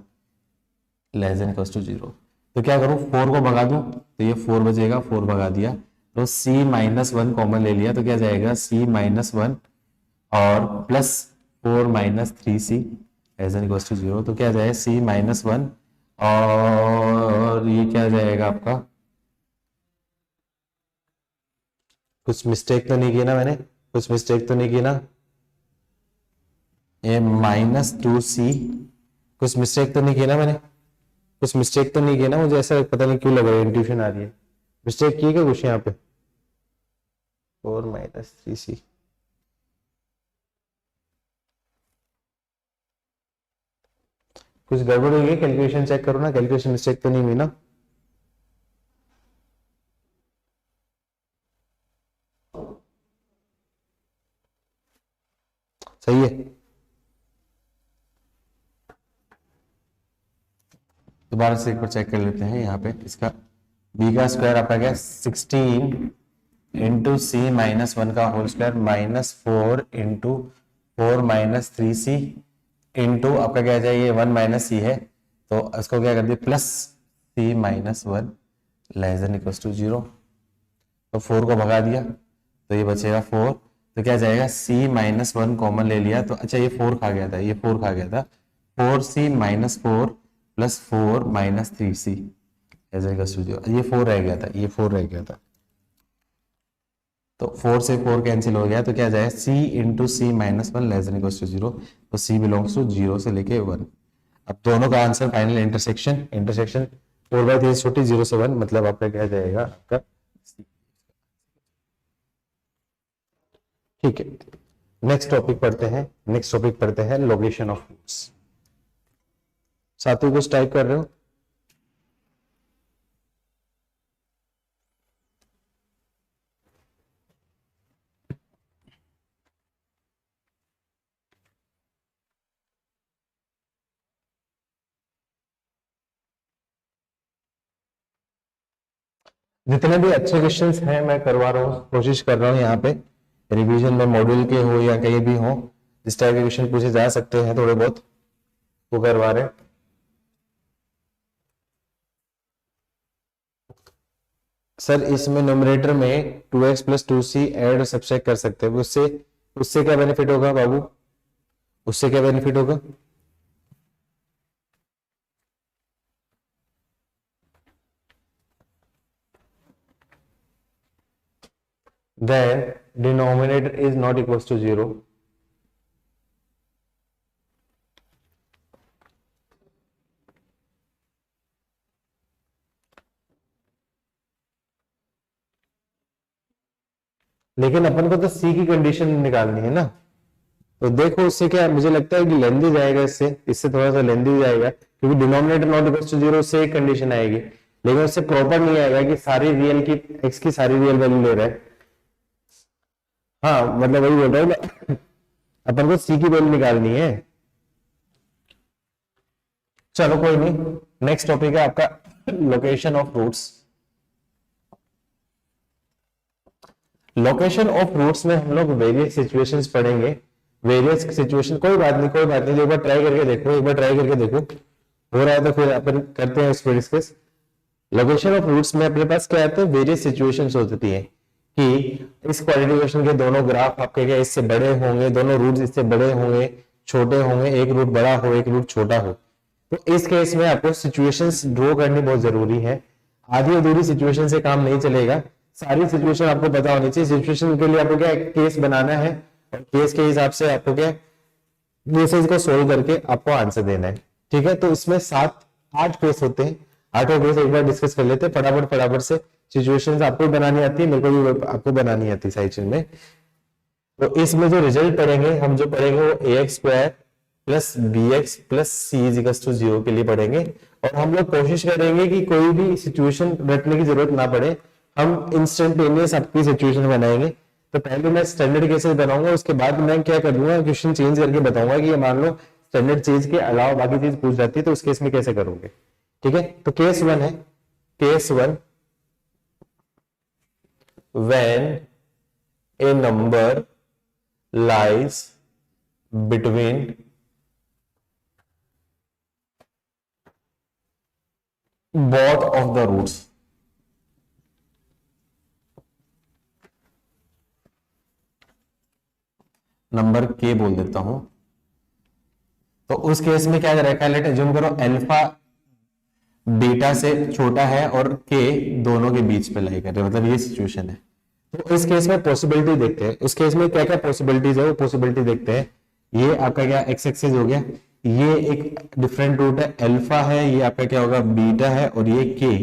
less than equals to 0। तो क्या करूं, 4 को भगा दूं तो ये 4 बचेगा, 4 भगा दिया तो c माइनस 1 कॉमन ले लिया तो क्या जाएगा c माइनस 1 और plus 4 minus 3c less than equals to 0। तो क्या जाएगा c माइनस 1 और जाएगा आपका, कुछ मिस्टेक तो नहीं की ना मैंने, कुछ मिस्टेक तो नहीं की ना, ये -2c, कुछ मिस्टेक तो नहीं की ना मैंने, कुछ मिस्टेक तो नहीं की ना, मुझे ऐसा पता नहीं क्यों लग रहा है, इंट्यूशन आ रही है, मिस्टेक की क्या कुछ यहाँ पे, 4 - 3c, कुछ गड़बड़ हुई है, कैलकुलेशन चेक करो ना, कैलकुलेशन मिस्टेक तो नहीं हुई ना। सही है, दोबारा से एक बार चेक कर लेते हैं यहाँ पे, इसका b का स्क्वायर आपका क्या, 16 इंटू सी माइनस 1 का whole square -4 into 4 - 3c into आपका क्या आ जाए, ये 1 - c है, तो इसको क्या कर दिया, plus c - 1 less than equal to 0, तो 4 को भगा दिया तो ये बचेगा 4, तो क्या जाएगा, c - 1 कॉमन ले लिया, तो अच्छा ये 4 खा गया था, ये 4 खा गया था, 4c - 4 plus 4 - 3c as equal to 0, ये 4 रह गया था, ये 4 रह गया था, तो 4 से 4 कैंसिल हो गया, तो क्या जाएगा, c into c minus 1 less than equal to 0, तो c बिलोंग्स टू 0 से लेके 1। अब दोनों का आंसर फाइनल इंटरसेक्शन, इंटरसेक्शन 4/3 छोटी 0 से 1, मतलब आपका क्या जाएगा, आपका c। ठीक है, नेक्स्ट टॉपिक पढ़ते हैं, नेक्स्ट टॉपिक पढ़ते हैं लोकेशन ऑफ रूट्स। साथी कुछ टाइप कर रहे हो? जितने भी अच्छे क्वेश्चंस हैं मैं करवा रहा हूँ, कोशिश कर रहा हूँ यहाँ पे रिवीजन में, मॉड्यूल के हो या कहीं भी हो, जिस टाइप के क्वेश्चन पूछे जा सकते हैं थोड़े बहुत, वो करवा रहे हैं। सर इसमें न्यूमरेटर में 2x + 2c ऐड और सब्ट्रैक्ट कर सकते हैं, उससे उससे क्या बेनिफिट होगा बाबू, उससे क्या बेनिफिट होगा? Then denominator is not equals to 0. लेकिन अपन को तो सी की कंडीशन निकालनी है ना, तो देखो उससे क्या मुझे लगता है कि लेंदी जाएगा, इससे थोड़ा सा लेंदी जाएगा, क्योंकि डिनोमिनेटर नॉट इक्वल्स टू 0 से एक कंडीशन आएगी, लेकिन उससे प्रॉपर नहीं आएगा कि सारी रियल की एक्स की सारी रियल वैल्यू ले रहा है। हाँ मतलब वही बोल रहा हूँ ना, अपन को सी की वैल्यू निकालनी है। चलो कोई नहीं, नेक्स्ट टॉपिक है आपका location of roots. Location of roots में हम लोग वेरियस सिचुएशंस पढ़ेंगे, वेरियस सिचुएशन, कोई बात नहीं कोई बात नहीं, एक बार ट्राई करके देखो, एक बार ट्राई करके देखो, हो रहा है तो फिर अपन करते हैं उस पर डिस्कस। लोकेशन ऑफ रूट्स में अपने पास क्या आते हैं, वेरियस सिचुएशंस होती हैं कि इस क्वालिटी इक्वेशन के दोनों ग्राफ आपके क्या इससे बड़े होंगे, दोनों रूट्स इससे बड़े होंगे, छोटे होंगे, एक रूट बड़ा हो एक रूट छोटा हो, तो इस केस में आपको सिचुएशंस ड्रॉ करनी बहुत जरूरी है। आधी अधूरी सिचुएशन से काम नहीं चलेगा, सारी सिचुएशन आपको पता होनी चाहिए। सिचुएशन के लिए आपको क्या केस बनाना है, और केस के हिसाब से आपको क्या केसेस को सोल्व करके आपको आंसर देना है। ठीक है, तो इसमें 7-8 केस होते हैं, 8 केस एक बार डिस्कस कर लेते हैं फटाफट से। सिचुएशंस आपको बनानी आती है, मेरे को भी आपको बनानी आती है साइकिल में। तो इसमें जो रिजल्ट पढ़ेंगे हम, जो पढ़ेंगे वो ax² + bx + c = 0 के लिए पढ़ेंगे, और हम लोग कोशिश करेंगे कि कोई भी सिचुएशन रटने की जरूरत ना पड़े, हम इंस्टेंटेनियस आपकी सिचुएशन बनाएंगे। तो पहले मैं स्टैंडर्ड केसेस बनाऊंगा, उसके बाद मैं क्या करूंगा, क्वेश्चन चेंज करके बताऊंगा कि ये मान लो स्टैंडर्ड चीज के अलावा बाकी चीज पूछ जाती है, तो उस केस में कैसे करोगे। ठीक है, तो केस 1 है, case 1 when a number lies between both of the roots, number के बोल देता हूं, तो उस केस में क्या रखा है, लेट एज्यूम करो अल्फा बीटा से छोटा है और के दोनों के बीच पे लाई कर रहे हैं, मतलब ये सिचुएशन है। तो इस केस में पॉसिबिलिटी देखते हैं, उस केस में क्या क्या पॉसिबिलिटीज है वो पॉसिबिलिटी देखते हैं। ये आपका क्या एक्स एक्सिस हो गया, ये एक डिफरेंट रूट है, अल्फा है, ये आपका क्या होगा बीटा है, और ये के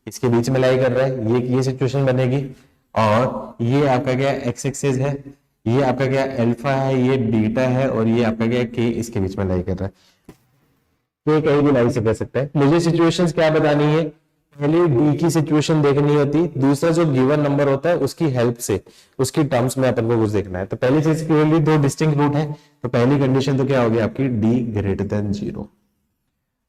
इसके बीच में लाई कर रहा है, ये सिचुएशन बनेगी। और ये आपका क्या एक्स एक्सिस है, ये आपका क्या अल्फा है, ये बीटा है, और ये आपका क्या के इसके बीच में लाई कर रहा है। तो कहीं भी लाई से कर सकता है। मुझे सिचुएशंस क्या बतानी है, पहले डी की सिचुएशन देखनी होती, दूसरा जो गिवन नंबर होता है उसकी हेल्प से उसकी टर्म्स में अपन को कुछ देखना है। तो पहली चीज के लिए दो डिस्टिंक्ट रूट है, तो पहली कंडीशन तो क्या होगी आपकी डी ग्रेटर देन 0।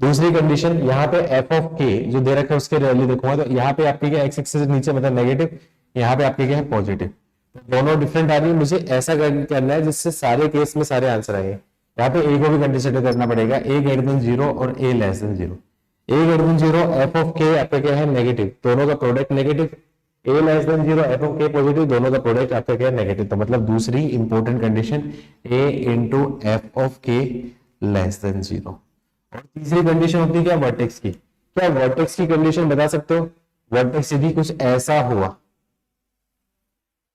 दूसरी कंडीशन यहाँ पे एफ ऑफ के जो दे रखा है उसके वैल्यू देखूंगा, तो यहाँ पे आपके क्या एक्स एक्सिस नीचे मतलब नेगेटिव, यहाँ पे आपके क्या है पॉजिटिव, दोनों डिफरेंट आ रही है। मुझे ऐसा करना है जिससे सारे केस में सारे आंसर आए। यहाँ पे ए को भी कंसिडर करना पड़ेगा, ए ग्रेटर देन 0 और A less than 0। A greater than 0 F of K आपका क्या है नेगेटिव, दोनों का product negative, A less than 0 F of के पॉजिटिव, दोनों का प्रोडक्ट आपका क्या है नेगेटिव। तो मतलब दूसरी important condition A into f of के लेस देन 0। और तीसरी कंडीशन होती है क्या वर्टेक्स की। क्या वर्टेक्स की कंडीशन बता सकते हो, वर्टेक्स यदि कुछ ऐसा हुआ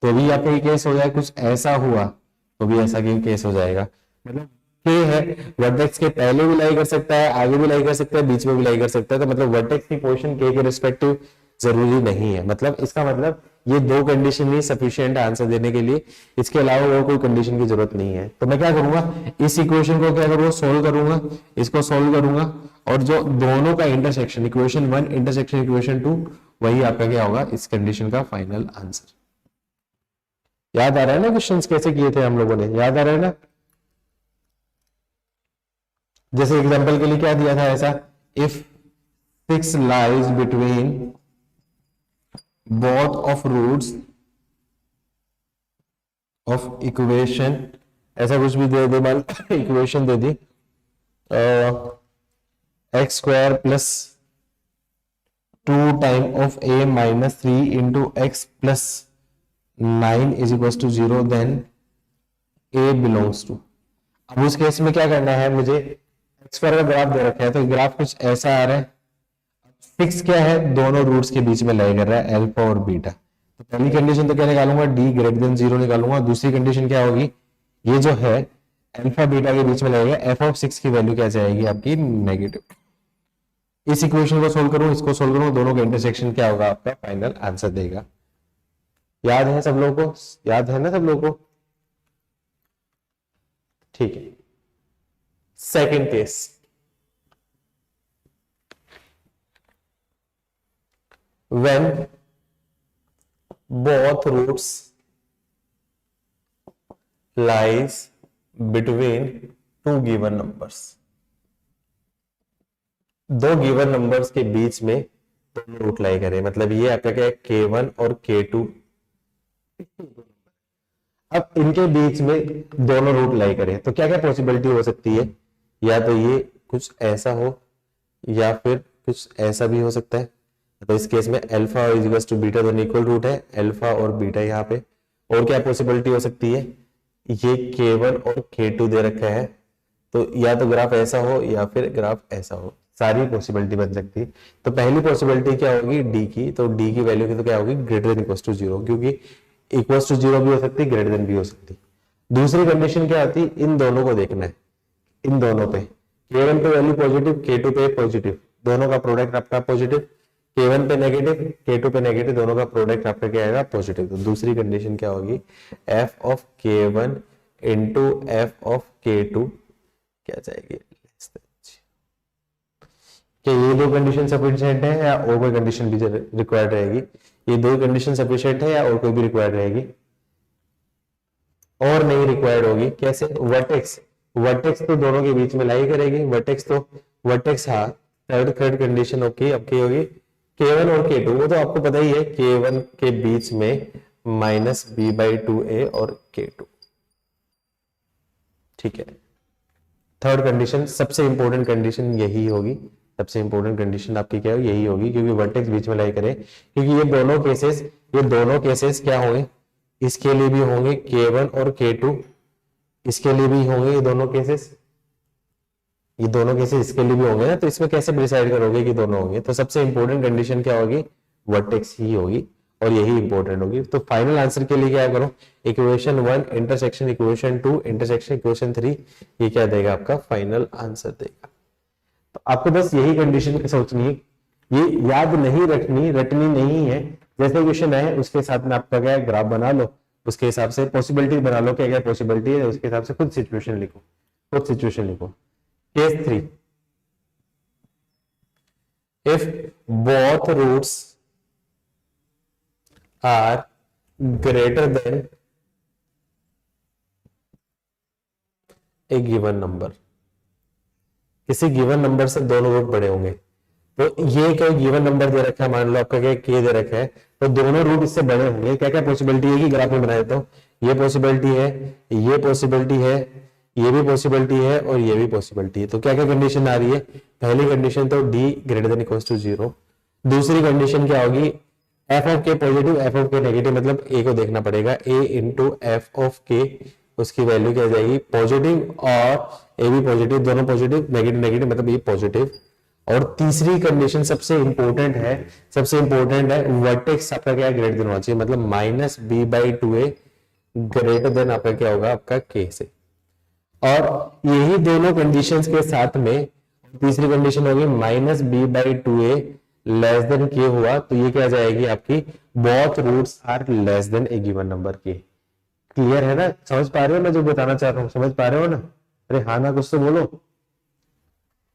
तो भी आपका ये केस हो जाए, कुछ ऐसा हुआ तो भी ऐसा केस हो जाएगा। मतलब के है वर्टेक्स के पहले भी लाई कर सकता है, आगे भी लाई कर सकता है, बीच में भी लाई कर सकता है। तो मतलब वर्टेक्स की पोजीशन के रिस्पेक्टिव जरूरी नहीं है। मतलब इसका मतलब ये दो कंडीशन ही सफिशिएंट आंसर देने के लिए, इसके अलावा और कोई कंडीशन की जरूरत नहीं है। तो मैं क्या करूंगा, इस इक्वेशन को क्या करूंगा सोल्व करूंगा, इसको सोल्व करूंगा, और जो दोनों का इंटरसेक्शन इक्वेशन 1 इंटरसेक्शन इक्वेशन 2 वही आपका क्या होगा इस कंडीशन का फाइनल आंसर। याद आ रहा है ना क्वेश्चंस कैसे किए थे हम लोगों ने, याद आ रहा है ना। जैसे एग्जांपल के लिए क्या दिया था ऐसा, if 6 lies between both of roots of equation, ऐसा कुछ भी दे दे, मान इक्वेशन दे दी x square plus 2 time of a minus 3 into x plus 9 is equal to 0, then a belongs to. अब उस केस में क्या करना है, मुझे एक्स स्क्वायर का ग्राफ दे रखा है, तो ग्राफ कुछ ऐसा आ रहा है। फिक्स क्या है, दोनों रूट्स के बीच में लाई कर रहा है अल्फा और बीटा। तो पहली कंडीशन तो क्या निकालूंगा, डी ग्रेटर देन 0 निकालूंगा। दूसरी कंडीशन क्या होगी, ये जो है अल्फा बीटा के बीच में लगेगा, एफ ऑफ 6 की वैल्यू क्या जाएगी आपकी नेगेटिव। इस इक्वेशन को सोल्व करूं, इसको सोल्व करूं, दोनों का इंटरसेक्शन क्या होगा आपका फाइनल आंसर देगा। याद है सब लोगों को, याद है ना सब लोगों को, ठीक है। Second case, when both roots lies between two given numbers, दो गिवन नंबर्स के बीच में दोनों रूट लाई करें, मतलब ये आपका क्या है K1 और K2। अब इनके बीच में दोनों रूट लाई करें तो क्या क्या पॉसिबिलिटी हो सकती है, या तो ये कुछ ऐसा हो या फिर कुछ ऐसा भी हो सकता है। तो इस केस में alpha is equal to beta दोनों इक्वल रूट है, अल्फा और बीटा यहाँ पे। और क्या पॉसिबिलिटी हो सकती है, ये K1 और K2 दे रखा है, तो या तो ग्राफ ऐसा हो या फिर ग्राफ ऐसा हो, सारी पॉसिबिलिटी बन सकती है। तो पहली पॉसिबिलिटी क्या होगी डी की, तो डी की वैल्यू की तो क्या होगी ग्रेटर देन इक्वल टू 0, क्योंकि इक्वल टू 0 भी हो सकती है, ग्रेटर देन भी हो सकती है। दूसरी कंडीशन क्या आती है, इन दोनों को देखना है, इन दोनों पे K1 पे वैल्यू पॉजिटिव, K2 पे पॉजिटिव, दोनों का प्रोडक्ट आपका पॉजिटिव, K1 पे नेगेटिव, K2 पे नेगेटिव, दोनों का प्रोडक्ट आपका क्या आएगा पॉजिटिव। तो दूसरी कंडीशन क्या होगी, f of K1 into f of K2 क्या जाएगी, क्या ये दो कंडीशन सफिशिएंट है या और कोई कंडीशन भी रिक्वायर्ड रहेगी, ये दो कंडीशन सफिशिएंट है या और कोई भी रिक्वायर्ड रहेगी, और नहीं रिक्वायर्ड होगी। कैसे, वर्टेक्स, वर्टेक्स तो दोनों के बीच में लाई करेगी, वर्टेक्स हाँ थर्ड कंडीशन ओके। अब क्या होगी K1 और K2, वो तो आपको पता ही है, K1 के बीच में माइनस b/2a और K2, ठीक है। थर्ड कंडीशन सबसे इंपॉर्टेंट कंडीशन यही होगी, सबसे इंपॉर्टेंट कंडीशन आपकी क्या है यही होगी, क्योंकि वर्टेक्स बीच में लाई करे, क्योंकि ये दोनों केसेस क्या होंगे, इसके लिए भी होंगे K1 और K2, इसके लिए भी होंगे ये दोनों केसेस, ये दोनों केसेस इसके लिए भी होंगे ना, तो इसमें कैसे डिसाइड करोगे कि दोनों होंगे? तो सबसे इंपॉर्टेंट कंडीशन क्या होगी? वर्टेक्स ही होगी और यही इंपॉर्टेंट होगी। तो फाइनल आंसर के लिए क्या करो, equation 1 intersection equation 2 intersection equation 3, ये क्या देगा? आपका फाइनल आंसर देगा। तो आपको बस यही कंडीशन सोचनी है, ये याद नहीं रटनी नहीं है। जैसे क्वेश्चन है उसके साथ में आपका क्या है, ग्राफ बना लो, उसके हिसाब से पॉसिबिलिटी बना लो, क्या क्या पॉसिबिलिटी है, उसके हिसाब से खुद सिचुएशन लिखो। Case 3, if both roots are greater than a given number, किसी गिवन नंबर से दोनों रूट बड़े होंगे। तो ये क्या गिवन नंबर दे रखा है, मान लो आपका क्या के दे रखा है, तो दोनों रूट इससे बड़े होंगे। क्या क्या पॉसिबिलिटी है कि ग्राफ में बना देता हूं, ये पॉसिबिलिटी है, ये पॉसिबिलिटी है, ये भी पॉसिबिलिटी है और ये भी पॉसिबिलिटी है। तो क्या क्या कंडीशन आ रही है? पहली कंडीशन तो d greater than equals to 0। दूसरी कंडीशन क्या होगी? एफ ऑफ के positive, f of k negative, मतलब ए को देखना पड़ेगा, a इंटू एफ ऑफ के, उसकी वैल्यू क्या जाएगी? पॉजिटिव, और ए भी पॉजिटिव, दोनों पॉजिटिव, नेगेटिव नेगेटिव, मतलब ये पॉजिटिव। और तीसरी कंडीशन सबसे इंपॉर्टेंट है, वर्टेक्स आपका क्या ग्रेटर देन होना चाहिए, मतलब minus b by 2a greater than आपका क्या होगा? आपका के से। और यही दोनों कंडीशंस के साथ में तीसरी कंडीशन होगी minus b by 2a less than k हुआ, तो ये क्या जाएगी आपकी? Both roots are less than a given number k. Clear है ना? समझ पा रहे हो मैं जो बताना चाह रहा हूँ? समझ पा रहे हो ना? अरे हाँ ना, कुछ तो बोलो।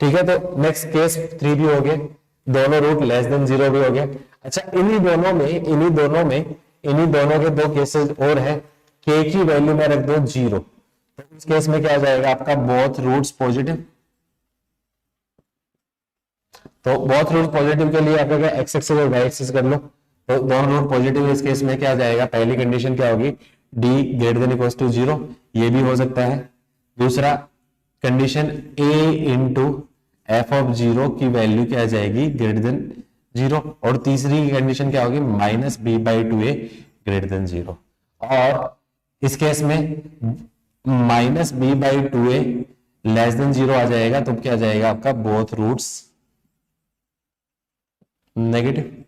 ठीक है, तो नेक्स्ट केस 3 भी हो गया, दोनों रूट लेस देन 0 भी हो गया। अच्छा, इन्हीं दोनों के दो केसेस और है। के की वैल्यू में रख दो 0, तो इस केस में क्या आ जाएगा आपका? Both roots positive. तो बोथ रूट पॉजिटिव के लिए आपका क्या एक्स एक्सिस और वाई एक्सिस कर लो, तो दोनों रूट पॉजिटिव। इस केस में क्या आ जाएगा? पहली कंडीशन क्या होगी? d greater than equals to 0, ये भी हो सकता है। दूसरा condition a into f of 0 की वैल्यू क्या आ जाएगी? Greater than 0। और तीसरी कंडीशन क्या होगी? Minus b by 2a greater than 0। और इस केस में minus b by 2a less than 0 आ जाएगा, तो क्या आ जाएगा आपका? Both roots negative.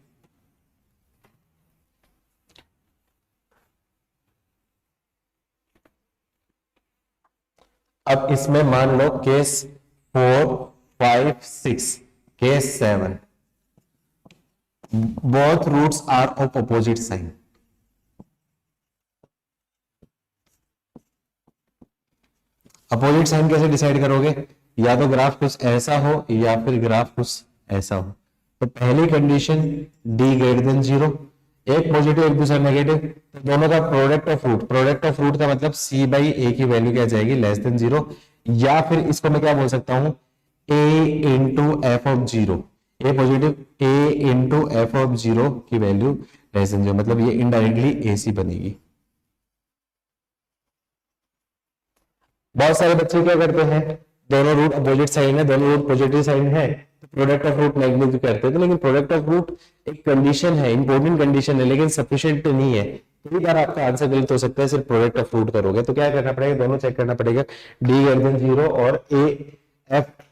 अब इसमें मान लो case 4, 5, 6, case 7, both roots are of opposite sign. Opposite sign कैसे डिसाइड करोगे? या तो ग्राफ कुछ ऐसा हो या फिर ग्राफ कुछ ऐसा हो। तो पहली कंडीशन d ग्रेटर देन 0, एक पॉजिटिव एक दूसरा नेगेटिव, तो दोनों का प्रोडक्ट ऑफ रूट का मतलब c बाई ए की वैल्यू क्या जाएगी? Less than 0। या फिर इसको मैं क्या बोल सकता हूं? a into f of 0, A positive, a into f of 0 की वैल्यू लेस देन 0, मतलब ये इनडायरेक्टली ac बनेगी। बहुत सारे बच्चे क्या करते हैं? दोनों रूट अपोजिट साइन है, दोनों रूट पॉजिटिव साइन है, तो प्रोडक्ट ऑफ रूट नेगेटिव करते हैं। तो लेकिन प्रोडक्ट ऑफ रूट एक कंडीशन है, इंपॉर्टेंट कंडीशन है, लेकिन सफिशिएंट नहीं है। कई बार आपका आंसर गलत हो सकता है सिर्फ प्रोडक्ट ऑफ रूट करोगे। तो क्या करना पड़ेगा? दोनों चेक करना पड़ेगा, d ग्रेटर देन 0 और a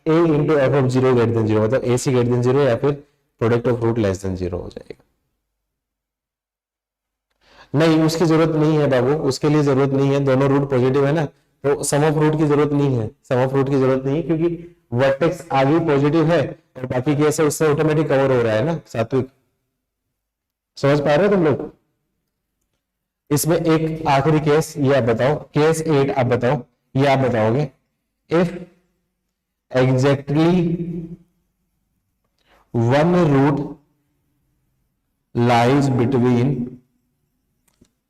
into f of 0 greater than 0, मतलब ac ग्रेटर देन 0 या फिर product of root less than 0 हो जाएगा। नहीं, उसकी जरूरत नहीं है बाबू, उसके लिए जरूरत नहीं है। दोनों रूट पॉजिटिव है ना, तो सम ऑफ रूट की जरूरत नहीं है, क्योंकि वर्टेक्स आगे पॉजिटिव है और बाकी केस है उससे ऑटोमेटिक कवर हो रहा है ना। सात्विक, समझ पा रहे हो तुम लोग? इसमें एक आखिरी केस, ये आप बताओ, केस 8 आप बताओ, ये आप बताओगे। If exactly one root lies between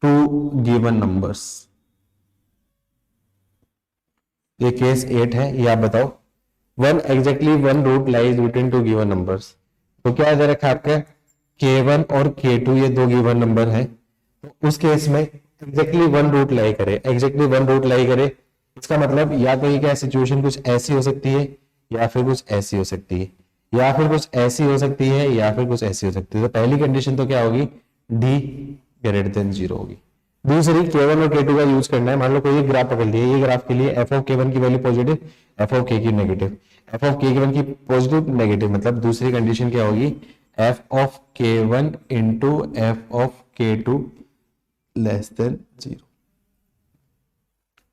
two given numbers, ये केस 8 है, ये आप बताओ। One root lies between two given numbers, तो क्या दे रखा आपका? k1 और k2 ये दो गिवन नंबर है। तो उस केस में एग्जैक्टली वन रूट लाई करे, इसका मतलब या तो ये क्या सिचुएशन कुछ ऐसी हो सकती है या फिर कुछ ऐसी हो सकती है, या फिर कुछ ऐसी हो सकती है या फिर कुछ ऐसी हो सकती है। तो पहली कंडीशन तो क्या होगी? d ग्रेटर देन 0 होगी। दूसरी k1 और k2 का यूज करना है। मान लो कोई ग्राफ पकड़ लिया, ये ग्राफ के लिए f ऑफ k1 की value positive, f of k की नेगेटिव। एफ ऑफ के वन की पॉजिटिव नेगेटिव, मतलब दूसरी कंडीशन क्या होगी, एफ ऑफ के वन इंटू एफ ऑफ के टू लेस देन 0,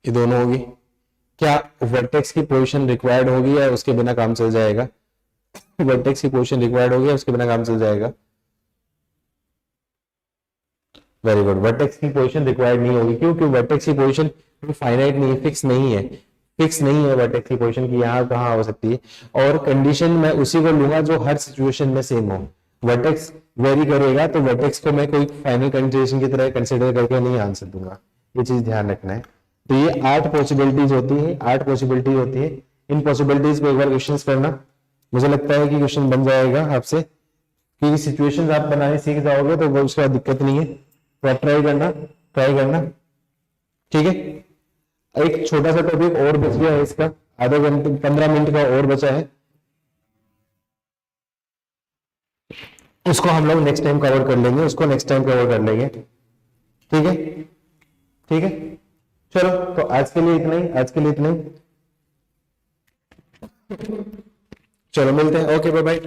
ये दोनों होगी। क्या वर्टेक्स की पोजीशन रिक्वायर्ड होगी या उसके बिना काम चल जाएगा, वर्टेक्स की पोजीशन रिक्वायर्ड होगी या उसके बिना काम चल जाएगा, वेरी गुड, वर्टेक्स की पोजीशन रिक्वायर्ड नहीं होगी, क्योंकि वर्टेक्स की पोजीशन फाइनाइट नहीं है, फिक्स नहीं है, फिक्स नहीं है वर्टेक्स की पोजीशन की यहाँ कहाँ हो सकती है, और कंडीशन मैं उसी को लूंगा जो हर सिचुएशन में सेम हो। वर्टेक्स वेरी करेगा तो वर्टेक्स को मैं कोई फाइनल कंडीशन की तरह कंसिडर करके नहीं आंसर दूंगा, ये चीज ध्यान रखना है। तो ये 8 पॉसिबिलिटीज होती है, 8 पॉसिबिलिटीज होती है। इन पॉसिबिलिटीज पे एक बार क्वेश्चंस करना, मुझे लगता है कि क्वेश्चन बन जाएगा आपसे, क्योंकि सिचुएशंस आप बनाने सीख जाओगे तो उसके बाद दिक्कत नहीं है। तो आप ट्राई करना, ठीक है। एक छोटा सा टॉपिक और बच गया है, इसका आधे घंटे 15 मिनट का और बचा है, उसको हम लोग नेक्स्ट टाइम कवर कर लेंगे, ठीक है, ठीक है। चलो तो आज के लिए इतना ही, चलो मिलते हैं, ओके बाय बाय।